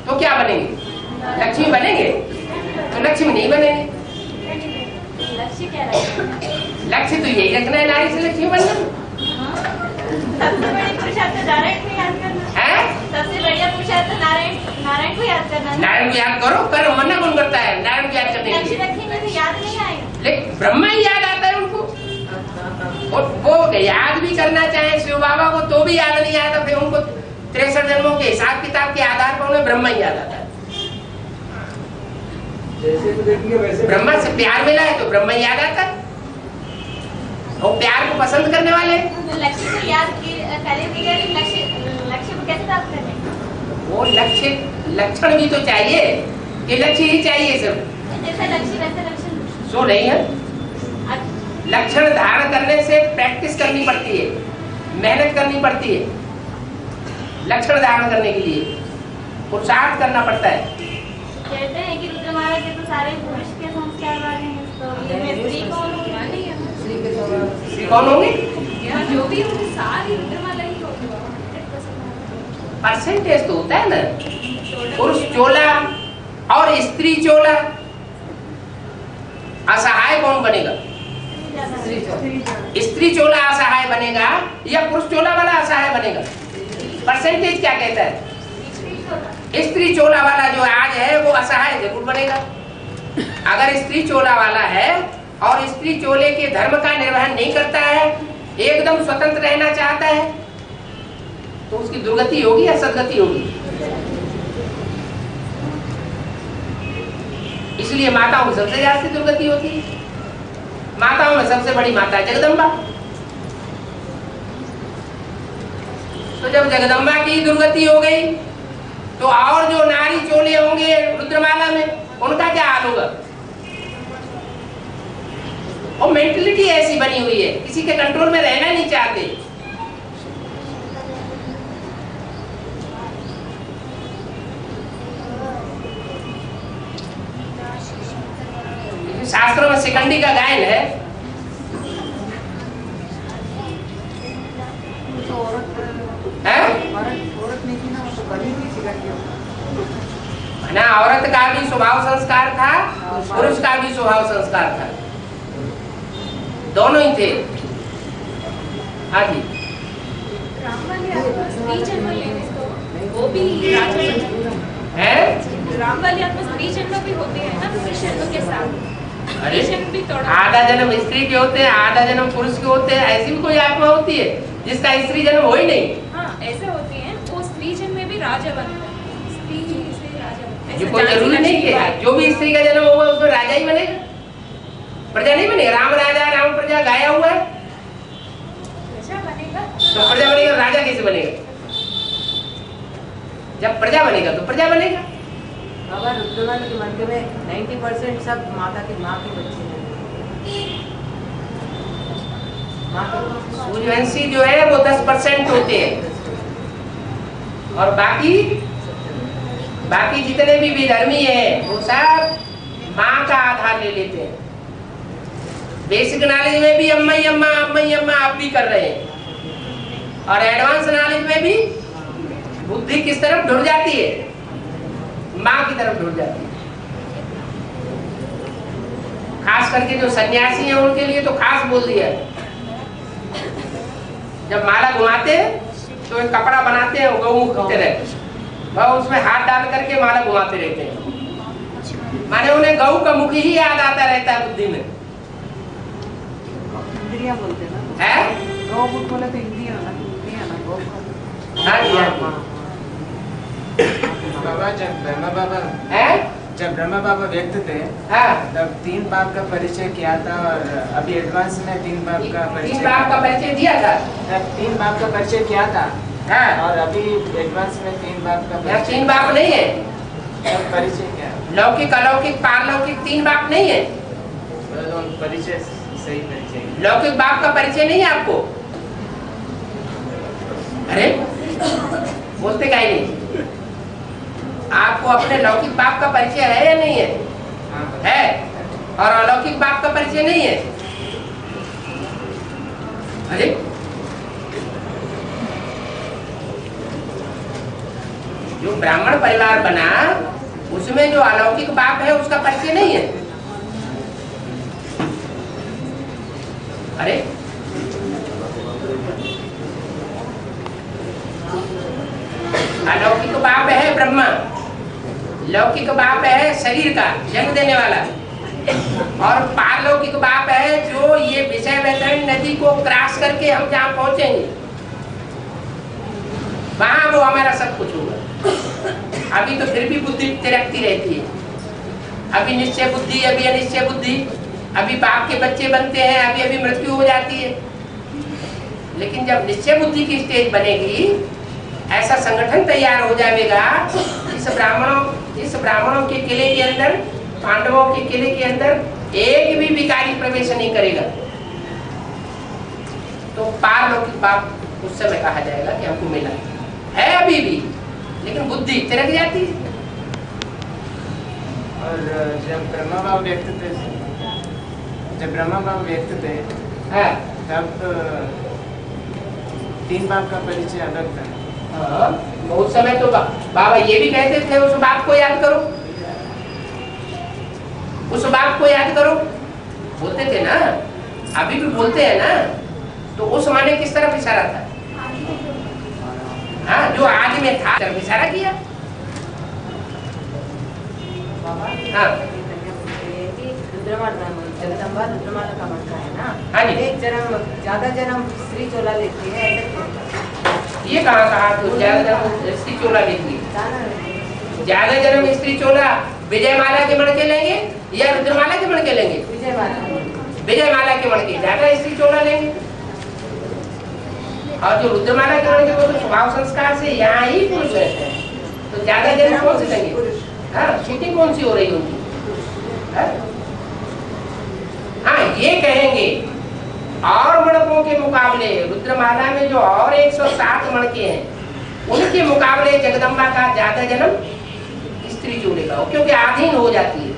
तो क्या बनेंगे? लक्ष्मी बनेंगे? तो लक्ष्मी नहीं बनेंगे। लक्ष्य क्या रखना? लक्ष्य तो यही रखना है, नारी से लक्ष्मी बनना सबसे बड़ी पुरुषार्थ तो नारायण को याद करना है। सबसे बढ़िया पुरुषार्थ तो नारायण को याद करना। नारायण को याद करो, करो, मना कौन करता है नारायण को याद करने के लक्ष्य लिए? रखेंगे तो याद नहीं आएगा। लेकिन ब्रह्मा ही याद आता है उनको, और वो याद भी करना चाहे शिव बाबा को तो भी याद नहीं आता, फिर उनको 63 जन्मों के हिसाब किताब के आधार पर उन्हें ब्रह्मा ही याद आता है। जैसे भी देखेंगे वैसे ब्रह्मा से प्यार मिला है तो ब्रह्मा ही याद आता है, और प्यार को पसंद करने वाले तो लक्ष्य को याद करेंगे, लक्ष्य को कैसे प्राप्त करेंगे? वो लक्ष्य लक्षण भी तो चाहिए कि लक्ष्य ही चाहिए सिर्फ जैसा लक्ष्य वैसा लक्षण। सो नहीं है। अब लक्षण धारण करने से प्रैक्टिस करनी पड़ती है, मेहनत करनी पड़ती है। लक्षण धारण करने के लिए पुरुषार्थ करना पड़ता है। कहते हैं कि रुद्रमाला के तो सारे पुरुष के संस्कार वाले हैं, तो ये मैं स्त्री कौन हूँ? स्त्री कौन होंगी? जो भी होगी सारी रुद्रमाला ही होगी बाबा 100%। परसेंटेज तो होता है ना, पुरुष चोला और स्त्री चोला, असहाय कौन बनेगा? स्त्री चोला असहाय बनेगा या पुरुष चोला वाला असहाय बनेगा? परसेंटेज क्या कहता है? स्त्री चोला वाला जो आज है वो असहाय जरूर बनेगा। अगर स्त्री चोला वाला है और स्त्री चोले के धर्म का निर्वहन नहीं करता है, एकदम स्वतंत्र रहना चाहता है, तो उसकी दुर्गति होगी या सदगति होगी? इसलिए माताओं की सबसे ज्यादा दुर्गति होती है। माताओं में सबसे बड़ी माता है जगदम्बा। तो जब जगदम्बा की दुर्गति हो गई तो और जो नारी चोले होंगे रुद्रमाला में, उनका क्या हाल होगा? और मेंटलिटी ऐसी बनी हुई है, किसी के कंट्रोल में रहना नहीं चाहते। शास्त्रों में शिखंडी का गायन है, ना औरत का भी स्वभाव संस्कार था, पुरुष का भी स्वभाव संस्कार था, दोनों ही थे। हाँ जी, राम वाले आत्मा स्त्री जन्म लेने तो वो भी राजा है। राम वाले आत्मा स्त्री जन्म भी होते हैं ना पुरुष जन्म के साथ। अरे जन्म भी थोड़ा आधा जन्म स्त्री के होते हैं, आधा जन्म पुरुष के होते हैं। ऐसी भी कोई आत्मा होती है जिसका स्त्री जन्म हो ही नहीं? हाँ ऐसे होते हैं, वो स्त्री जन्म में भी राजा बनता है, स्त्री से राजा बनता है। ये कोई जरूरी नहीं है जो भी स्त्री का जन्म होगा उसमें राजा ही बनेगा, प्रजा नहीं बनेगा। राम राजा राम प्रजा गाया हुआ है, प्रजा बनेगा तो प्रजा बनेगा, राजा कैसे बनेगा? जब प्रजा बनेगा तो प्रजा बनेगा। बाबा रुद्रमाला के मंदिर में 90% सब माता की माँ के बच्चे हैं। सूर्यवंशी जो है वो 10% होते हैं और बाकी जितने भी विधर्मी हैं वो सब माँ का आधार ले लेते हैं। बेसिक नॉलेज में भी अम्मा अम्मा आप भी कर रहे हैं, और एडवांस नॉलेज में भी बुद्धि किस तरफ ढुल जाती है? माँ की तरफ ढुल जाती है। खास करके जो सन्यासी हैं उनके लिए तो खास बोल दिया है। जब माला घुमाते हैं तो एक कपड़ा बनाते हैं गौमुख की तरह, वह उसमें हाथ डाल करके माला घुमाते रहते हैं। माने उन्हें गौ का मुख ही याद आता रहता है बुद्धि में। इंद्रिया बोलते हैं ना, है गौ मुख बोले तो इंद्रिया ना, इंद्रिया ना गौ। हाँ जी, हाँ जी। बाबा जब ब्रह्मा बाबा व्यक्त थे हाँ, तब 3 बाप का परिचय किया था, और अभी एडवांस में 3 बाप का परिचय। 3 बाप का परिचय दिया था। तब 3 बाप का परिचय किया था, हाँ, और अभी एडवांस में 3 बाप का यहाँ 3 बाप नहीं है। तब परिचय क्या? लौकिक अलौकिक पारलौकिक 3 बाप नहीं है। परिचय सही परिचय। लौकिक बाप का परिचय नहीं है आपको? अरे बोलते काहे नहीं? आपको अपने लौकिक बाप का परिचय है या नहीं है? है, और अलौकिक बाप का परिचय नहीं है। अरे जो ब्राह्मण परिवार बना उसमें जो अलौकिक बाप है उसका परिचय नहीं है। अरे अलौकिक बाप है ब्रह्मा, लौकिक बाप है शरीर का जन्म देने वाला, और पारलौकिक बाप है जो ये विषय वैतरणी नदी को क्रॉस करके हम जहाँ पहुंचेंगे वहां वो हमारा सब कुछ होगा। अभी तो फिर भी बुद्धि तिरकती रहती है, अभी निश्चय बुद्धि, अभी अनिश्चय बुद्धि, अभी बाप के बच्चे बनते हैं, अभी अभी मृत्यु हो जाती है। लेकिन जब निश्चय बुद्धि की स्टेज बनेगी, ऐसा संगठन तैयार हो जाएगा, इस ब्राह्मणों के किले के अंदर, पांडवों के किले के अंदर एक भी विकारी प्रवेश नहीं करेगा, तो पारलौकिक बाप उस समय कहा जाएगा कि हमको मिला है। अभी भी लेकिन बुद्धि तिरक जाती है। और जब ब्रह्मा बाबा व्यक्त थे हाँ, तब तीन बाप का परिचय अलग था। हाँ, बहुत समय तो बाबा ये भी कहते थे उस बाप को याद करो, उस बाप को याद करो, बोलते थे ना, अभी भी बोलते हैं ना। तो उस माने किस तरफ इशारा था? हाँ, जो आज में था तरफ इशारा किया। बाबा हाँ। जगदम्बा रुद्रमाला का मंत्र है ना। हाँ जी। एक जन्म ज्यादा जन्म स्त्री चोला लेती है, ऐसा क्यों? ये कहाँ कहा तो ज्यादा जन्म स्त्री चोला लेंगे? ज्यादा जन्म स्त्री चोला विजयमाला के मणके लेंगे या रुद्रमाला के मणके लेंगे? विजयमाला के मणके ज्यादा स्त्री चोला लेंगे। और जो रुद्रमाला के मणके वो तो स्वभाव संस्कार से यहाँ ही पुरुष रहते हैं, तो ज्यादा जन्म कौन से लेंगे? हाँ, शूटिंग कौन सी हो रही होगी? हाँ, ये कहेंगे और मणकों के मुकाबले रुद्रमाला में जो और 107 मणके हैं उनके मुकाबले जगदम्बा का ज्यादा जन्म स्त्री चूड़े का, क्योंकि आधीन हो जाती है,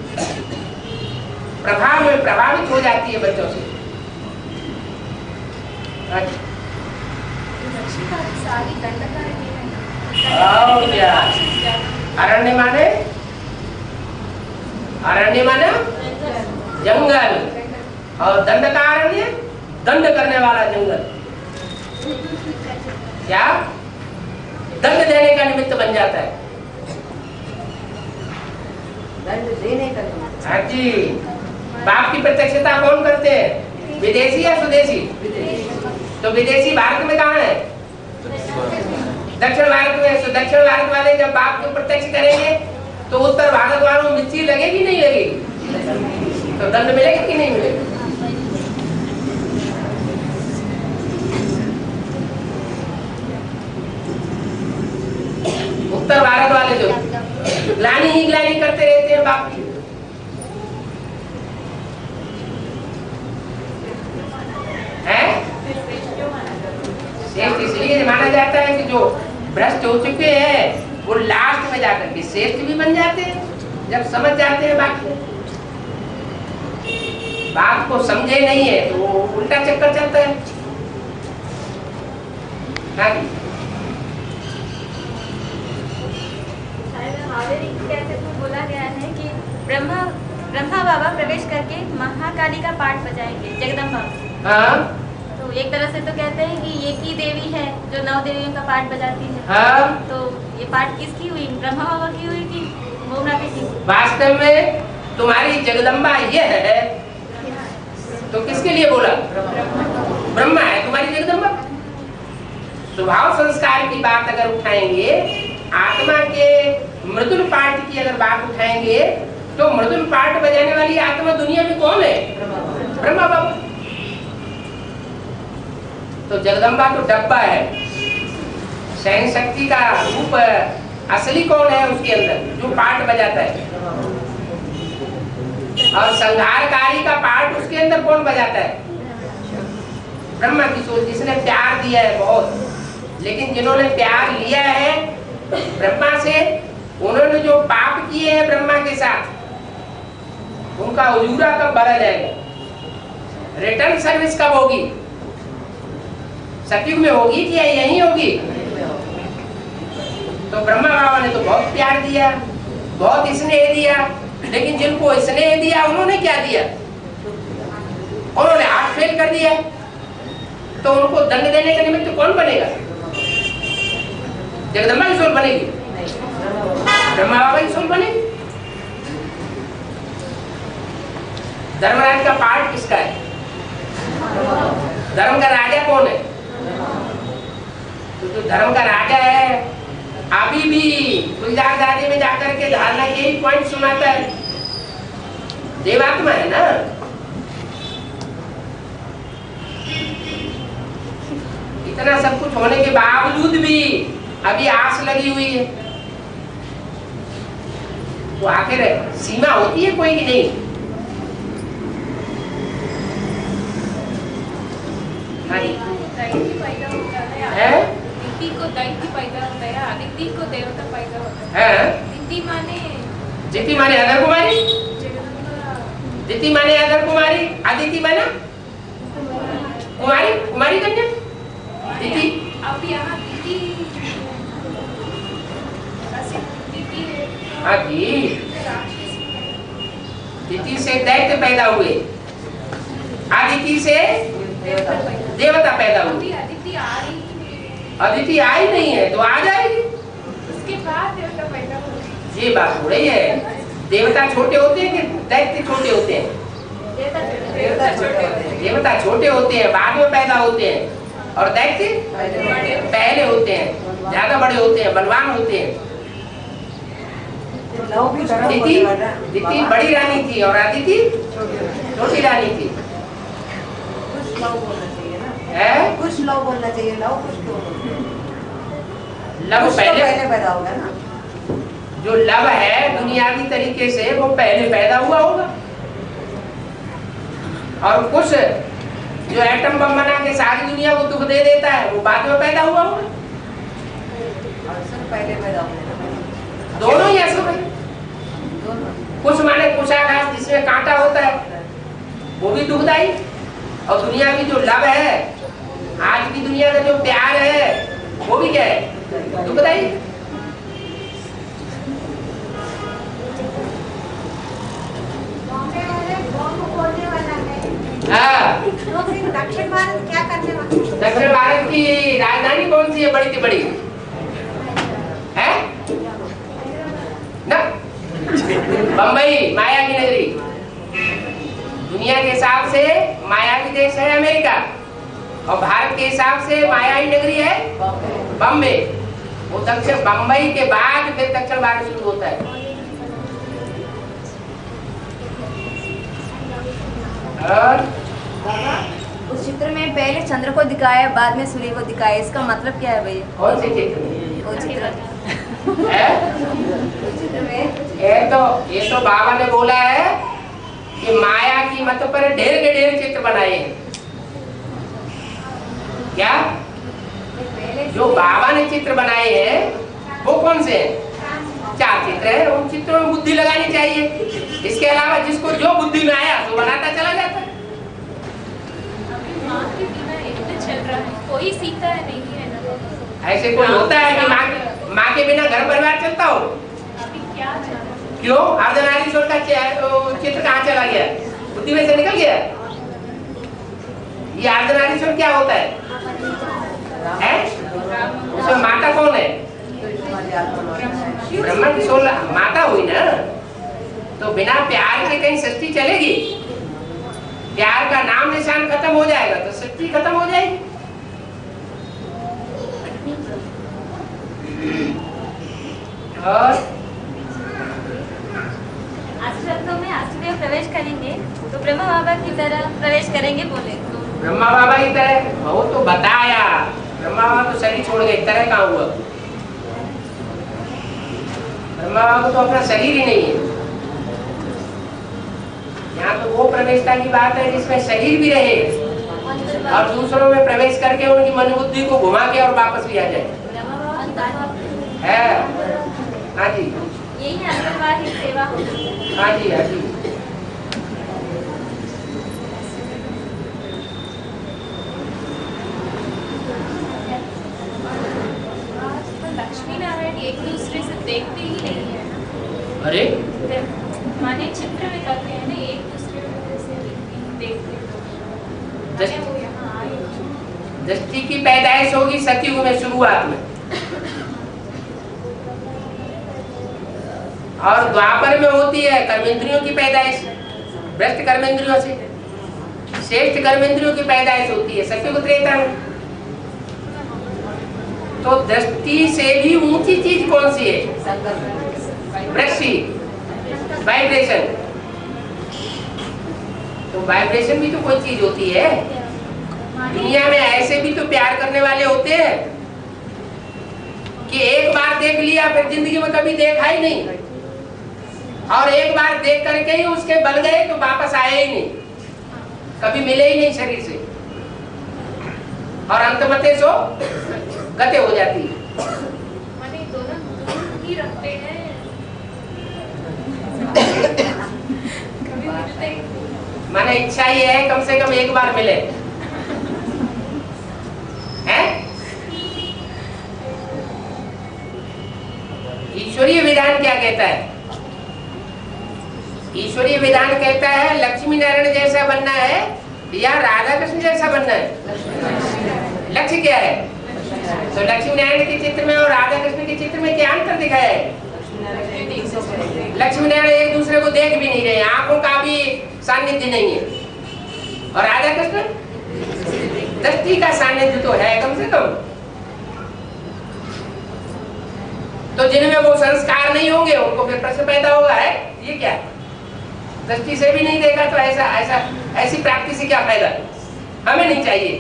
प्रभाव में प्रभावित हो जाती है बच्चों से। सारी दंडकारण्य और क्या? अरण्य माने? अरण्य माने जंगल, और दंडकारण्य दंड करने वाला जंगल। क्या? दंड देने का निमित्त बन जाता है। दंड देने का निमित्त। हाँ जी। बाप की प्रत्यक्षता कौन करते हैं? विदेशी या स्वदेशी? तो विदेशी भारत में कहाँ है? दक्षिण भारत में। तो दक्षिण भारत वाले जब बाप को प्रत्यक्ष करेंगे तो उत्तर भारत वालों में मिर्ची लगेगी नहीं लगेगी? तो दंड मिलेगा कि नहीं मिलेगा? उत्तर भारत वाले जो ग्लानी ही ग्लानी करते रहते हैं बाप की। श्रेष्ठ इसलिए माना जाता है कि जो भ्रष्ट हो चुके हैं वो लास्ट में जाकर के श्रेष्ठ भी बन जाते हैं, जब समझ जाते हैं बात को समझे नहीं है तो वो उल्टा चक्कर चलता है। हाँ जी। बोला गया है कि ब्रह्मा बाबा प्रवेश करके महाकाली का पाठ बजाएंगे जगदम्बा। हाँ। तो एक तरह से तो कहते हैं कि एक ही देवी है जो 9 देवियों का पाठ बजाती है। हाँ। तो ये पाठ किसकी हुई? ब्रह्मा बाबा की हुई कि भोगनाथ की? वास्तव में तुम्हारी जगदम्बा ये है तो किसके लिए बोला? ब्रह्मा है तुम्हारी जगदम्बा। स्वभाव संस्कार की बात अगर उठाएंगे, आत्मा के मृदुल पाठ की अगर बात उठाएंगे तो मृदुल पाठ बजाने वाली आत्मा दुनिया में कौन है? ब्रह्मा बाबा। तो जगदम्बा तो डब्बा है, सहन शक्ति का रूप असली कौन है उसके अंदर जो पाठ बजाता है? और संहारकारी का पाठ उसके अंदर कौन बजाता है? ब्रह्मा की सोच, जिसने प्यार दिया है बहुत। लेकिन जिन्होंने प्यार लिया है ब्रह्मा से, उन्होंने जो पाप किए हैं ब्रह्मा के साथ, उनका उजूरा कब भरा जाएगा? रिटर्न सर्विस कब होगी? सतयुग में होगी कि यहीं होगी? तो ब्रह्मा बाबा ने तो बहुत प्यार दिया, बहुत स्नेह दिया, लेकिन जिनको स्नेह दिया उन्होंने क्या दिया? उन्होंने हाथ फेल कर दिया। तो उनको दंड देने का निमित्त कौन बनेगा? जगदम्बा की सोल बनेगी? ब्रह्मा बाबा की सोल बनेगी। धर्मराज का पाठ किसका है? धर्म का राजा कौन है? तो जो धर्म का राजा है अभी भी गुलजार दादी में जाकर के धारणा यही पॉइंट सुनाता है, देवात्मा है ना। इतना सब कुछ होने के बावजूद भी अभी आस लगी हुई है, तो आखिर सीमा होती है कोई की नहीं? है? दिति को दैत्य पैदा होता है, अदिति को देवता पैदा होता है। दिति माने अदर कुमारी, दिति माने अदर कुमारी, अदिति माना कुमारी, कुमारी कन्या। दिति अब यहाँ दीदी है। हाँ जी, दिति से दैत्य पैदा हुए, अदिति से देवता पैदा हुए। अभी अदिति आ रही है, अदिति आई नहीं है तो आ जाएगी। उसके बाद देवता पैदा हुए। ये बात हो रही है। देवता छोटे होते हैं कि दैत्य छोटे होते हैं? देवता छोटे होते हैं। देवता छोटे होते हैं, बाद में पैदा होते हैं, और दैत्य पहले होते हैं, ज्यादा बड़े होते हैं, बलवान होते हैं। दिति बड़ी रानी थी और अदिति छोटी रानी थी। कुछ लव बोलना चाहिए ना, है कुछ लव बोलना चाहिए, लव कुछ तो लव पहले पहले पैदा होगा ना। जो लव है बुनियादी तरीके से वो पहले पैदा हुआ होगा, और कुछ जो एटम बम बना के सारी दुनिया को दुख दे देता है वो बाद में पैदा हुआ होगा। और सब पहले पैदा होंगे ना, दोनों ही ऐसे भाई। दोनों। कुछ माने कुशाघात जिसमें कांटा होता है वो भी दुखदाई, और दुनिया की जो लव है, आज की दुनिया का जो प्यार है वो भी क्या है, दुखदाई। हाँ, दक्षिण भारत क्या करने वाला? दक्षिण भारत की राजधानी कौन सी है बड़ी से बड़ी? है ना, बम्बई, माया की नगरी। दुनिया के हिसाब से माया की देश है अमेरिका, और भारत के हिसाब से माया की नगरी है बम्बे। वो दक्षिण बम्बई के बाद फिर दक्षिण भारत शुरू होता है। और उस चित्र में पहले चंद्र को दिखाया, बाद में सूर्य को दिखाया, इसका मतलब क्या है भैया? कौन से चित्र में? वो चित्र है? उस चित्र में ये तो बाबा ने बोला है कि माया की मत पर ढेर के ढेर चित्र बनाए हैं। क्या जो बाबा ने चित्र बनाए हैं वो कौन से हैं? 4 चित्र है। उन चित्रों में बुद्धि लगानी चाहिए। इसके अलावा जिसको जो बुद्धि में आया तो बनाता चला जाता है। अभी माँ के बिना इतना चल रहा है, कोई सीता नहीं है ना। ऐसे कोई होता है कि माँ के बिना घर परिवार चलता हो? अभी क्या जाना? क्यों? अर्धनारीश्वर का चित्र कहाँ चला गया? बुद्धि में से निकल गया। ये अर्धनारीश्वर क्या होता है? उसमें माता कौन है? ब्रह्मा की 16 माता हुई ना। तो बिना प्यार के कहीं सृष्टि चलेगी? प्यार का नाम निशान खत्म हो जाएगा तो सृष्टि खत्म हो जाएगी। और आश्रम में आश्रय प्रवेश करेंगे तो ब्रह्मा बाबा की तरह प्रवेश करेंगे बोले तो ब्रह्मा बाबा की तरह वो तो बताया। ब्रह्मा बाबा तो शरीर छोड़ गए, तरह कहाँ हुआ? ब्रह्मा बाबा को तो अपना शरीर ही नहीं है। यहाँ तो वो प्रवेशता की बात है जिसमें शरीर भी रहे और दूसरों में प्रवेश करके उनकी मन बुद्धि को घुमा के और वापस भी आ जाए। है हाँ जी, यही अंतर्वाहिक सेवा होती है। हाँ जी, हाँ जी। लक्ष्मी नारायण एक दूसरे से देखते ही नहीं है ना। अरे माने चित्र में कहते हैं ना, एक दूसरे को से देखते दृष्टि- वो यहाँ आए। दृष्टि की पैदाइश होगी सतयुग में शुरुआत में, और द्वापर में होती है कर्मेंद्रियों की पैदाइश। भ्रष्ट कर्मेंद्रियों से श्रेष्ठ कर्मेंद्रियों की पैदाइश होती है सतयुग त्रेता में। तो दृष्टि से भी ऊंची चीज कौन सी है? वृष्टि, वाइब्रेशन। तो वाइब्रेशन भी तो कोई चीज होती है। दुनिया में ऐसे भी तो प्यार करने वाले होते हैं कि एक बार देख लिया फिर जिंदगी में कभी देखा ही नहीं, और एक बार देख करके ही उसके बल गए तो वापस आए ही नहीं, कभी मिले ही नहीं शरीर से, और अंतमते सो गते हो जाती है। माने दोनों दूर ही रखते हैं, कभी मिलते ही नहीं। माने इच्छा ही है कम से कम एक बार मिले, हैं? ईश्वरीय विधान क्या कहता है? ईश्वरीय विधान कहता है लक्ष्मी नारायण जैसा बनना है या राधा कृष्ण जैसा बनना है। लक्ष्य क्या है? तो लक्ष्मी नारायण के चित्र में और राधा कृष्ण के चित्र में क्या अंतर दिखाया है? लक्ष्मी नारायण एक दूसरे को देख भी नहीं रहे, आंखों का भी सानिध्य नहीं है, और राधा कृष्ण दृष्टि का सानिध्य तो है कम से कम। तो जिनमें वो संस्कार नहीं होंगे उनको फिर प्रश्न पैदा होगा है ये क्या, दृष्टि से भी नहीं देखा तो ऐसी प्राप्ति से क्या फायदा, हमें नहीं चाहिए।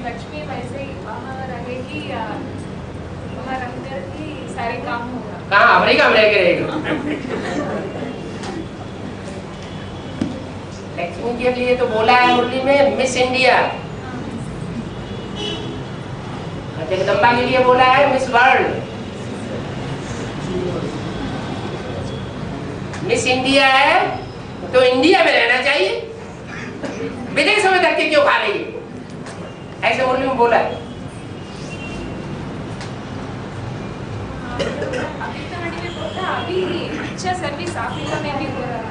लक्ष्मी वैसे ही वहाँ रहेगी या वहाँ रहकर ही सारे काम होगा? कहाँ अमेरिका में रह के रहेगा? लक्ष्मी के लिए तो बोला है मुरली में मिस इंडिया, जगदम्बा के लिए बोला है मिस वर्ल्ड। मिस इंडिया है तो इंडिया में रहना चाहिए, विदेशों में धक्के क्यों खा रही है, ऐसे मुरली में बोला है। अभी तो हमारे में होता है, अभी अच्छा सर्विस अफ्रीका में भी हो रहा है।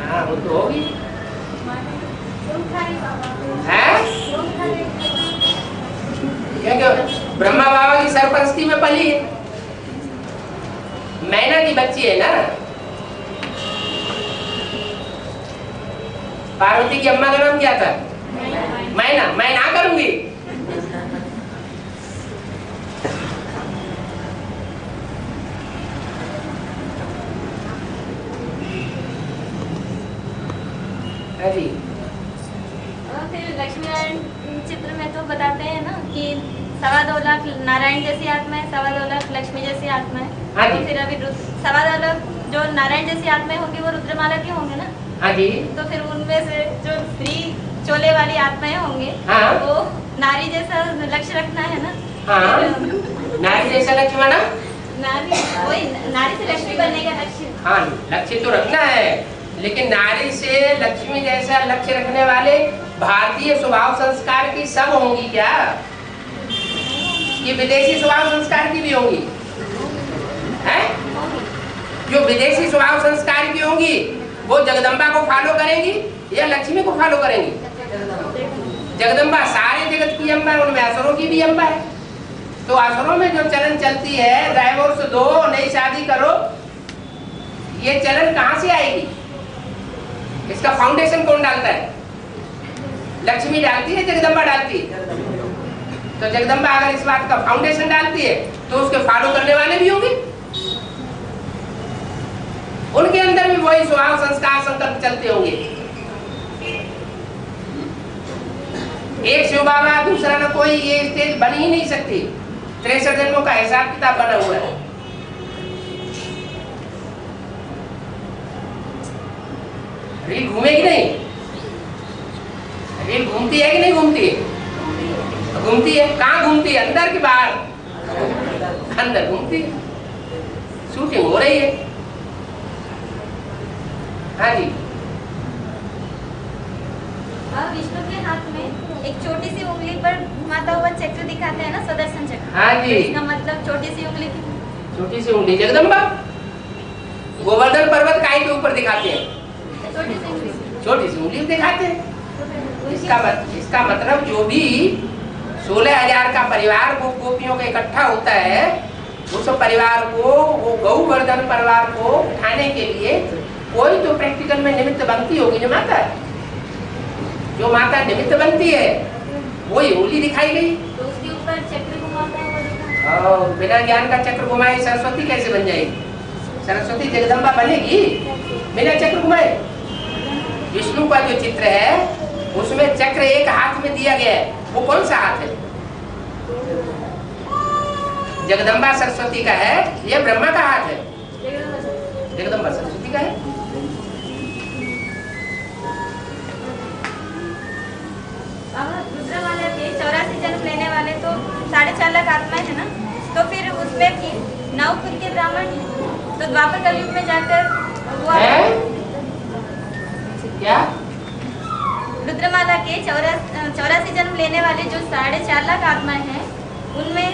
हाँ वो तो होगी है, क्योंकि ब्रह्मा बाबा की सरपरस्ती में पली है, मैना की बच्ची है ना। पार्वती की अम्मा का नाम क्या था? मैना। मैं ना करूंगी। फिर लक्ष्मी नारायण चित्र में तो बताते हैं ना कि 2.25 लाख नारायण जैसी आत्मा है, 2.25 लाख लक्ष्मी जैसी आत्मा है। हाँ जी। तो फिर अभी 2.25 लाख जो नारायण जैसी आत्माएं होंगी वो रुद्रमाला की होंगे ना। हाँ जी। तो फिर उनमें से जो स्त्री चोले वाली आत्माएं होंगे हाँ। वो नारी जैसा लक्ष्य रखना है ना। हाँ। नारी जैसा लक्ष्य माना? नारी वही नारी से लक्ष्मी बनने का लक्ष्य। हाँ लक्ष्य तो रखना है, लेकिन नारी से लक्ष्मी जैसा लक्ष्य रखने वाले भारतीय स्वभाव संस्कार की सब होंगी क्या? ये विदेशी स्वभाव संस्कार की भी होंगी हैं? जो विदेशी स्वभाव संस्कार की होंगी वो जगदम्बा को फॉलो करेंगी या लक्ष्मी को फॉलो करेंगी? जगदम्बा सारे जगत की अम्बा है, उनमें असुरों की भी अम्बा है। तो असुरों में जो चलन चलती है डाइवोर्स दो, नई शादी करो, ये चलन कहाँ से आएगी? इसका फाउंडेशन कौन डालता है? लक्ष्मी डालती है, जगदम्बा डालती है। तो जगदम्बा अगर इस बात का फाउंडेशन डालती है तो उसके फॉलो करने वाले भी होंगे, उनके अंदर भी वही स्वभाव संस्कार संकल्प चलते होंगे। एक शिव बाबा दूसरा न कोई, ये स्टेज बन ही नहीं सकती। 63 जन्मों का हिसाब किताब बना हुआ है। रील घूमेगी नहीं? रील घूमती है कि नहीं घूमती है? घूमती है। कहाँ घूमती है? अंदर की बाहर? अंदर घूमती है, शूटिंग हो रही है। हाँ जी। अब विष्णु के हाथ में एक छोटी सी उंगली पर घुमाता हुआ चक्र दिखाते हैं ना, सुदर्शन चक्र। हाँ जी। इसका मतलब छोटी सी उंगली की, छोटी सी उंगली जगदम्बा गोवर्धन पर्वत काय के ऊपर दिखाते हैं, छोटी सी उंगली। छोटी सी उंगली दिखाते हैं। इसका मतलब जो भी 16,000 का परिवार वो गोपियों का इकट्ठा होता है, उस परिवार को, वो गौवर्धन परिवार को उठाने के लिए कोई तो प्रैक्टिकल में निमित्त बनती होगी। जो माता निमित्त बनती है वही उंगली दिखाई गई। तो उसके ऊपर चक्र घुमाता हुआ दिखा। और बिना ज्ञान का चक्र घुमाए सरस्वती कैसे बन जाएगी? सरस्वती जगदम्बा बनेगी बिना चक्र घुमाए? विष्णु का जो चित्र है उसमें चक्र एक हाथ में दिया गया है, वो कौन सा हाथ है? जगदम्बा सरस्वती का है या ब्रह्मा का हाथ है? जगदम्बा सरस्वती का है। रुद्रमाला के 84 जन्म लेने वाले तो 4.5 लाख आत्माएं है ना। तो फिर उसमें भी 9 खुद के ब्राह्मण हैं। तो द्वापर कलयुग में जाकर वो क्या? रुद्रमाला के 84 जन्म लेने वाले जो 4.5 लाख आत्माएं हैं, उनमें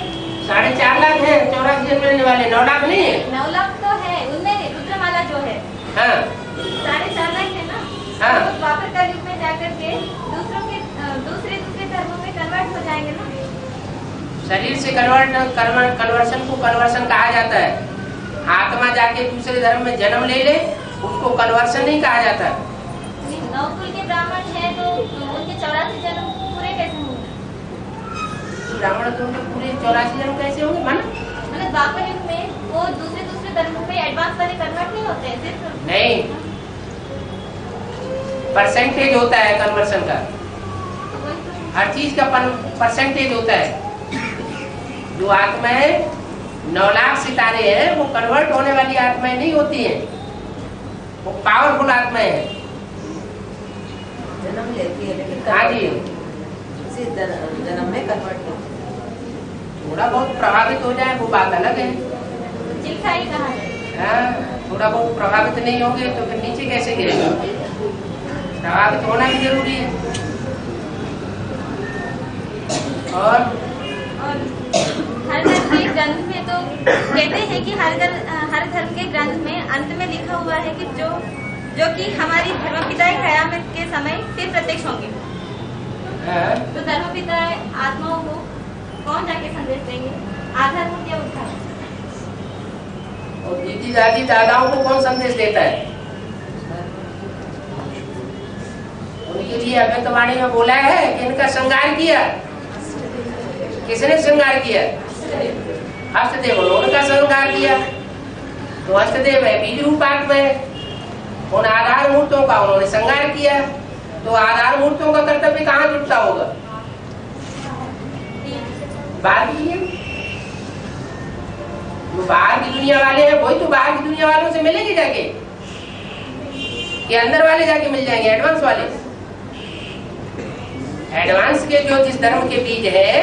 4.5 लाख है 84 जन्म लेने वाले, 9 लाख नहीं है। 9 लाख तो है, उनमें रुद्रमाला जो है हाँ 4.5 लाख है ना। हाँ। तो द्वापर कलयुग में जाकर के दूसरे धर्मों में कन्वर्ट हो जाएंगे ना। शरीर से कन्वर्शन को कन्वर्शन कहा जाता है। आत्मा जाके दूसरे धर्म में जन्म ले ले, उसको कन्वर्शन नहीं कहा जाता। नवकुल के ब्राह्मण है तो उनके 84 जन्म पूरे कैसे होंगे? ब्राह्मण तो उनके पूरे 84 जन्म कैसे होंगे? मतलब द्वापर युग में वो दूसरे धर्मों में एडवांस वाले कन्वर्ट नहीं होते हैं, सिर्फ नहीं, परसेंटेज होता है कन्वर्शन का। हर चीज का परसेंटेज होता है। जो आत्माएं 9 लाख सितारे हैं वो कन्वर्ट होने वाली आत्माएं नहीं होती हैं, वो पावरफुल आत्माएं हैं। जन्म लेती है लेकिन हाँ जी, उसी जन्म में कन्वर्ट होती है। थोड़ा बहुत प्रभावित हो जाए वो बात अलग है। चिल्खाई कहा है। हाँ, थोड़ा बहुत प्रभावित नहीं होंगे तो फिर नीचे कैसे गिरेगा? प्रभावित होना भी जरूरी है। और हर धर्म के ग्रंथ में तो कहते हैं कि हर धर्म के ग्रंथ में अंत में लिखा हुआ है कि जो कि हमारी धर्मपिता कयामत के समय फिर प्रत्यक्ष होंगे। तो धर्मपिता आत्माओं को कौन जाके संदेश देंगे? आधार मूर्ति या उद्धार? और दीदी दादी दादाओं को कौन संदेश देता है? उनके लिए अभ्यंतवाणी में बोला है कि इनका श्रृंगार किया। किसने श्रृंगार किया? हस्तदेव, उन्होंने का श्रृंगार किया। तो हस्तदेव है बीज रूप आत्मा है, उन आधार मूर्तों का उन्होंने श्रृंगार किया। तो आधार मूर्तों का कर्तव्य कहाँ जुटता होगा? बाहर की दुनिया। जो बाहर की दुनिया वाले हैं वही तो बाहर की दुनिया वालों से मिलेंगे जाके, कि अंदर वाले जाके मिल जाएंगे एडवांस वाले। एडवांस के जो जिस धर्म के बीज है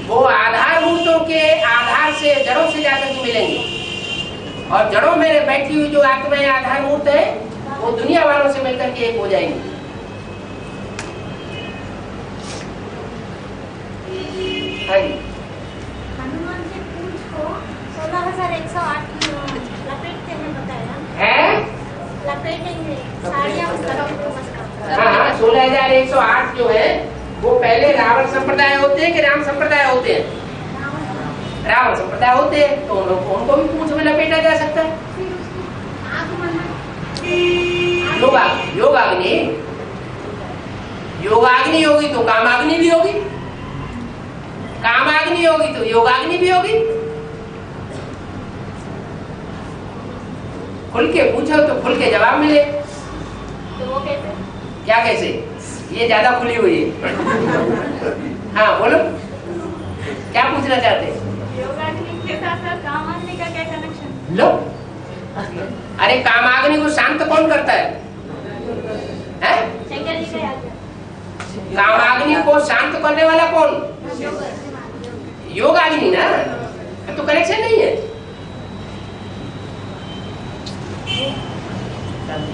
वो आधार मूर्तों के आधार से जड़ों से जाकर के मिलेंगे, और जड़ों में बैठी हुई जो आत्माएं आधार मूर्त है वो दुनिया वालों से मिलकर के एक हो जाएंगे। हाँ जी। हनुमान के पूंछ को 16,108 लपेटते हैं बताया है? लपेटेंगे साड़ियाँ हाँ, 16,108 जो है वो पहले रावण संप्रदाय होते हैं कि राम संप्रदाय होते हैं? रावण संप्रदाय होते हैं, तो उनको भी पूंछ में लपेटा जा सकता है। योगाग्नि होगी तो कामाग्नि भी होगी, कामाग्नि होगी तो योगाग्नि भी होगी। खुल के पूछो तो खुल के जवाब मिले। तो वो कैसे? क्या कैसे? ये ज्यादा खुली हुई है। हाँ बोलो, क्या पूछना चाहते हैं? योगाग्नि के साथ साथ कामाग्नि का क्या कनेक्शन? लो, अरे कामाग्नि को शांत कौन करता है? शंकर जी का याद है। कामाग्नि को शांत करने वाला कौन? योगाग्नि ना। तो कनेक्शन नहीं है।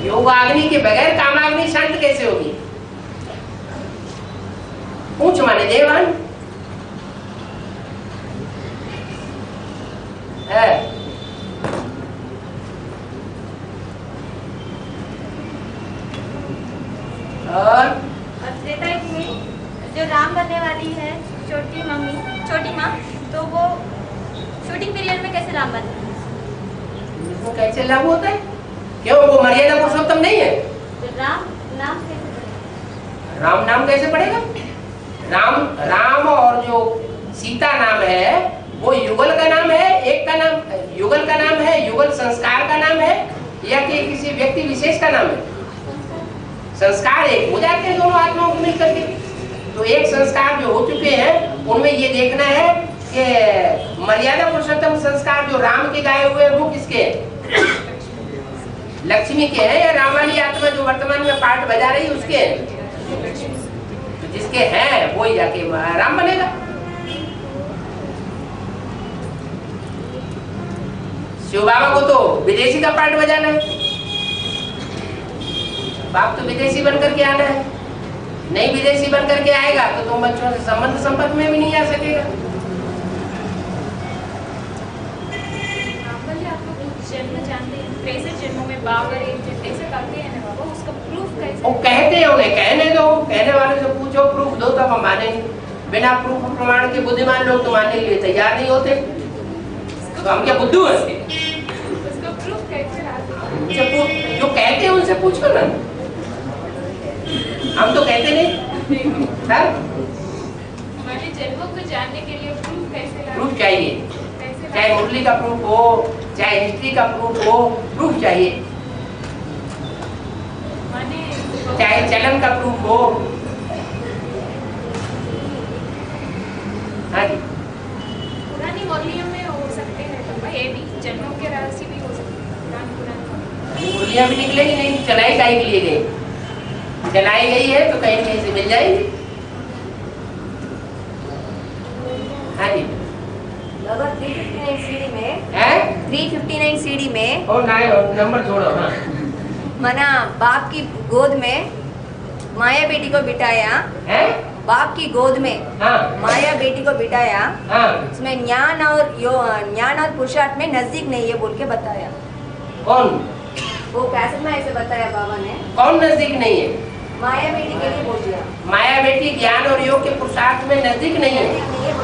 योगाग्नि के बगैर कामाग्नि शांत कैसे होगी? पूछ माने देवान है। और त्रेता युग में जो राम बनने वाली है छोटी माँ, तो वो शूटिंग पीरियड में कैसे राम बने? वो कैसे लागू होता है? क्यों वो मर्यादा पुरुषोत्तम नहीं है? तो राम नाम कैसे बने? राम नाम कैसे पड़ेगा? राम और जो सीता नाम है वो युगल का नाम है, एक का नाम युगल का नाम है, युगल संस्कार का नाम है, या कि किसी व्यक्ति विशेष का नाम है? संस्कार एक हो जाते हैं दोनों आत्माओं को मिलकर के। तो एक संस्कार जो हो चुके हैं उनमें ये देखना है कि मर्यादा पुरुषोत्तम संस्कार जो राम के गाए हुए हैं वो किसके हैं? लक्ष्मी के हैं, या राम वाली आत्मा जो वर्तमान में पार्ट बजा रही है उसके हैं? तो जिसके हैं वो ही जाके राम बनेगा। शिव बाबा को तो विदेशी का पार्ट बजाना है, बाप तो विदेशी बन करके आना है। नहीं विदेशी बन करके आएगा तो तुम बच्चों से संबंध संपर्क में भी नहीं आ सकेगा। जन्म जानते हैं, 63 जन्मों में बाबर एक जन्म ऐसे करते हैं ना बाबा, उसका प्रूफ कैसे? वो कहते होंगे, कहने दो, कहने वाले से पूछो, प्रूफ दो तब हम मानेंगे। बिना प्रूफ प्रमाण के बुद्धिमान लोग तो मानने के लिए तैयार नहीं होते, तो हम क्या बुद्धू हैं? उसका प्रूफ कैसे लाते? जो कहते हैं उनसे पूछो ना, हम तो कहते नहीं। हमारे जन्मों को जानने के लिए प्रूफ कैसे लाते? प्रूफ चाहिए, कैसे चाहे लाते? मुरली का प्रूफ हो, चाहे हिस्ट्री का प्रूफ हो, प्रूफ चाहिए। माने चाहे चलन का प्रूफ हो। हाँ जी, पुरानी मुरलियों में हो सकते हैं बाबा, ये भी जन्मों के राशि भी हो सकते हैं पुरानी। मुरलियाँ भी निकलेगी नहीं, चलाई काहे के लिए गई? चलाई गई है तो कहीं कहीं से मिल जाएगी। हाँ जी, लगभग 359 सीढ़ी में है 359 सीढ़ी में और ना नंबर छोड़ो। हाँ, मना बाप की गोद में माया बेटी को बिठाया, है बाप की गोद में हाँ माया बेटी को बिठाया, हाँ। उसमें ज्ञान और पुरुषार्थ में नजदीक नहीं है बोल के बताया। कौन वो कैसेट में ऐसे बताया बाबा ने, कौन नजदीक नहीं है? माया बेटी के लिए बोल दिया। माया बेटी ज्ञान और योग के पुरुषार्थ में नजदीक नहीं है,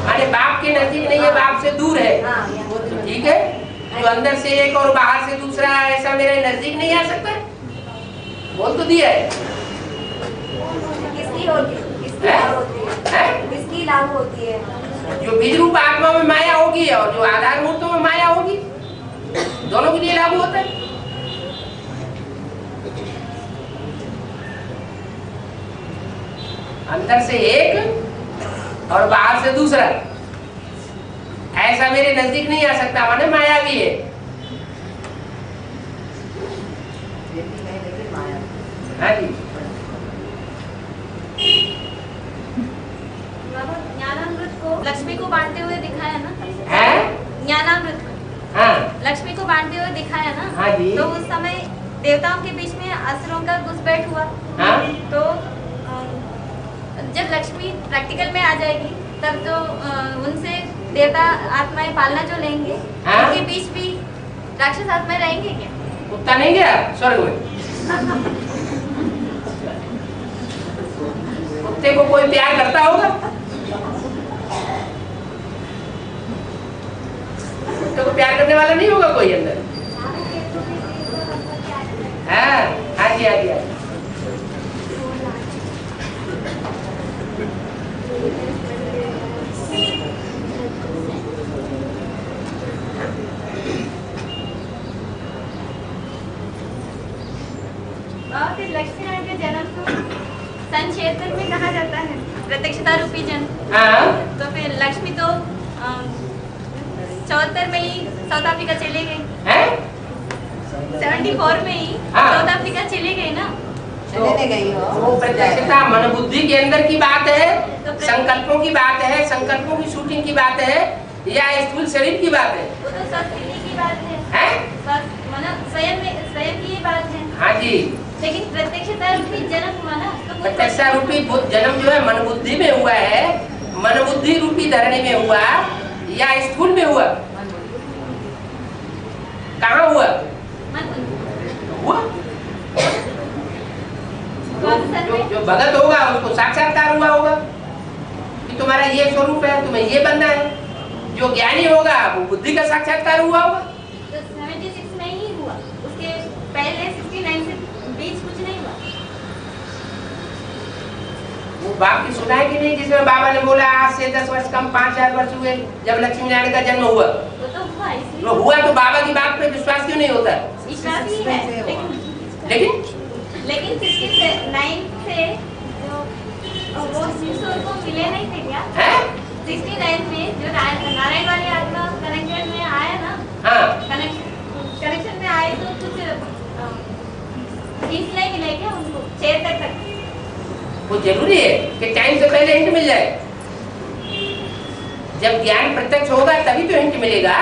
माने बाप के नजदीक नहीं है, बाप से दूर है। हाँ, यहाँ बोल दिया। ठीक है, जो अंदर से एक और बाहर से दूसरा, ऐसा मेरे नजदीक नहीं आ सकता। बोल तो दिया है। किसकी होती है? किसकी हैं? लागू होती है? हैं? किसकी लागू होती है? जो बीज रूप आत्मा में माया होगी और जो आधार मूर्तों में माया होगी, दोनों के लिए लागू होता है। अंदर से एक और बाहर से दूसरा, ऐसा मेरे नजदीक नहीं आ सकता, माने माया भी है। हाँ जी, बाबा ज्ञानामृत को लक्ष्मी को बांटते हुए दिखाया ना, है ज्ञानामृत को हाँ लक्ष्मी को बांटते हुए दिखाया ना। हाँ जी। तो उस समय देवताओं के बीच में असुरों का घुसपैठ हुआ। हाँ। तो जब लक्ष्मी प्रैक्टिकल में आ जाएगी तब तो उनसे देवता आत्माएं पालना जो लेंगे, हाँ। उनके बीच भी राक्षस आत्माएं रहेंगे क्या? कुत्ता नहीं गया स्वर्ग में? कुत्ते को कोई प्यार करता होगा? कुत्ते को प्यार करने वाला नहीं होगा कोई अंदर। हाँ हाँ जी, हाँ जी, हाँ जी। और फिर लक्ष्मी नारायण का जन्म तो सन 76 में कहा जाता है, प्रत्यक्षता रूपी जन्म। हाँ तो फिर लक्ष्मी तो 74 में ही साउथ अफ्रीका चले गई, हैं? 74 में ही हाँ। साउथ अफ्रीका चली गई ना। चले गई हो वो प्रत्यक्षता मन बुद्धि के अंदर की बात है, तो संकल्पों की बात है, संकल्पों की शूटिंग की बात है, या स्थूल शरीर की बात है? वो तो संस्कृति की बात है, हैं? मतलब स्वयं की ये बात है। हाँ जी, लेकिन प्रत्यक्षता रूपी जन्म हुआ ना, तो वो प्रत्यक्षा रूपी जन्म जो है मन बुद्धि में हुआ है, मन बुद्धि रूपी धरणी में हुआ या स्थूल में हुआ? कहाँ हुआ? हुआ जो भगत होगा उसको साक्षात्कार हुआ होगा कि तुम्हारा ये स्वरूप है, तुम्हें ये बनना है। जो ज्ञानी होगा वो बुद्धि का साक्षात्कार हुआ होगा। तो 76 में ही हुआ, उसके पहले 69 से बीच कुछ नहीं हुआ। वो बाप की सुना है कि नहीं, जिसमें बाबा ने बोला आज से 10 वर्ष कम 5000 वर्ष हुए जब लक्ष्मी नारायण का जन्म हुआ। वो तो हुआ, इसलिए वो हुआ तो बाबा की बात पे विश्वास क्यों नहीं होता? विश्वास ही है। लेकिन 69 से जो वो शिशु को मिले नहीं थे क्या? है 69 में जो नारायण वाली आत्मा कनेक्शन में आया ना, हाँ कनेक्शन में आए तो कुछ हिंट नहीं मिले क्या उनको 76 तक? वो जरूरी है कि टाइम से पहले हिंट मिल जाए। जब ज्ञान प्रत्यक्ष होगा तभी तो हिंट मिलेगा।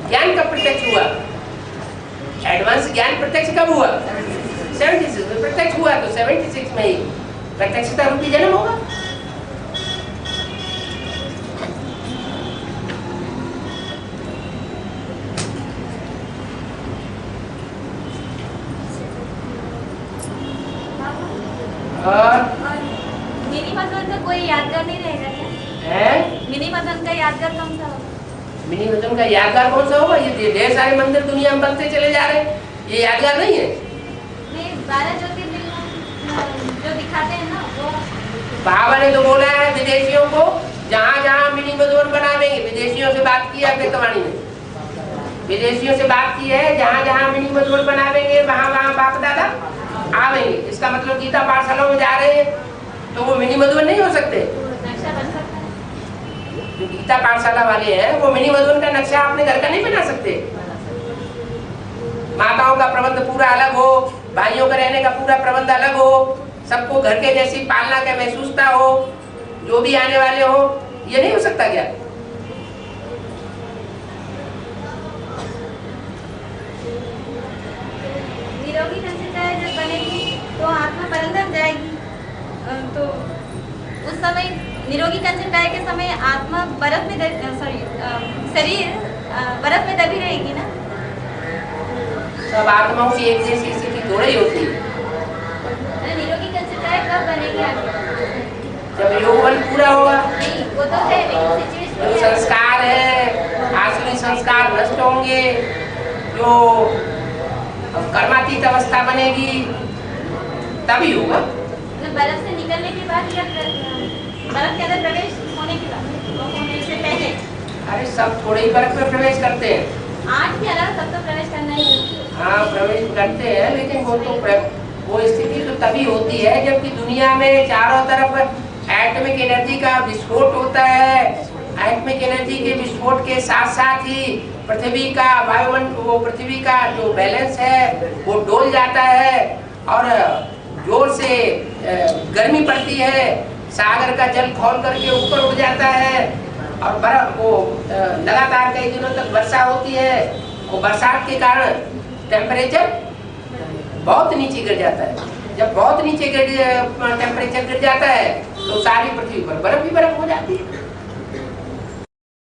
ज्ञान कब प्रत्यक्ष हुआ? एडवांस ज्ञान प्रत्यक्ष कब हुआ? 76 में प्रत्यक्ष हुआ, तो 76 में ही प्रत्यक्षता रूपी जन्म होगा। मिनी मदन का यादगार कौन सा होगा? मिनी मदन का यादगार कौन सा होगा? ये ढेर सारे मंदिर दुनिया में बनते चले जा रहे हैं, ये यादगार नहीं है। नहीं, 12 ज्योतिर्लिंग जो दिखाते हैं ना वो। बाबा ने तो बोला है विदेशियों को जहाँ जहाँ मिनी मधुबन बनावेंगे, विदेशियों से बात की है बेतवाणी में, विदेशियों से बात की है, जहाँ जहाँ मिनी मधुबन बनावेंगे वहाँ वहाँ बाप दादा आवेंगे। इसका मतलब गीता पाठशाला में जा रहे हैं तो वो मिनी मधुबन नहीं हो सकते। नक्शा बन सकता है। जो गीता पाठशाला वाले हैं वो मिनी मधुबन का नक्शा अपने घर का नहीं बना सकते। माताओं का प्रबंध पूरा अलग हो, भाइयों का रहने का पूरा प्रबंध अलग हो, सबको घर के जैसी पालना का महसूसता हो, जो भी आने वाले हो, ये नहीं हो सकता क्या? निरोगी कंसिस्टेंसी जब बनेगी तो आत्मा परंदर जाएगी। तो उस समय निरोगी कंसिस्टेंसी के समय आत्मा बर्फ में शरीर बर्फ में दबी रहेगी ना। सब आत्माओं की एक जैसी स्थिति थोड़ी ही होती है। निरोगी कंसिस्टेंसी कब बनेगी आगे? जब यौवन पूरा होगा। नहीं, वो तो है, लेकिन सिचुएशन जो संस्कार है, आसुरी संस्कार नष्ट होंगे, जो कर्मातीत अवस्था बनेगी, तभी होगा। बर्फ से निकलने के बाद या बर्फ के अंदर प्रवेश होने के बाद, तो होने से पहले? अरे सब थोड़े ही बर्फ में प्रवेश करते हैं। 8 के अलावा सब तो प्रवेश करना ही है। हाँ प्रवेश करते हैं, लेकिन वो स्थिति तो तभी होती है जबकि दुनिया में चारों तरफ एटॉमिक एनर्जी का विस्फोट होता है। एटॉमिक एनर्जी के विस्फोट के साथ साथ ही पृथ्वी का वायुमंडल, वो पृथ्वी का जो बैलेंस है वो डोल जाता है और जोर से गर्मी पड़ती है, सागर का जल खौल करके ऊपर उठ जाता है और बर्फ वो लगातार कई दिनों तक वर्षा होती है और बरसात के कारण टेम्परेचर बहुत नीचे गिर जाता है। जब बहुत नीचे टेम्परेचर गिर जाता है तो सारी पृथ्वी पर बर्फ ही बर्फ हो जाती है।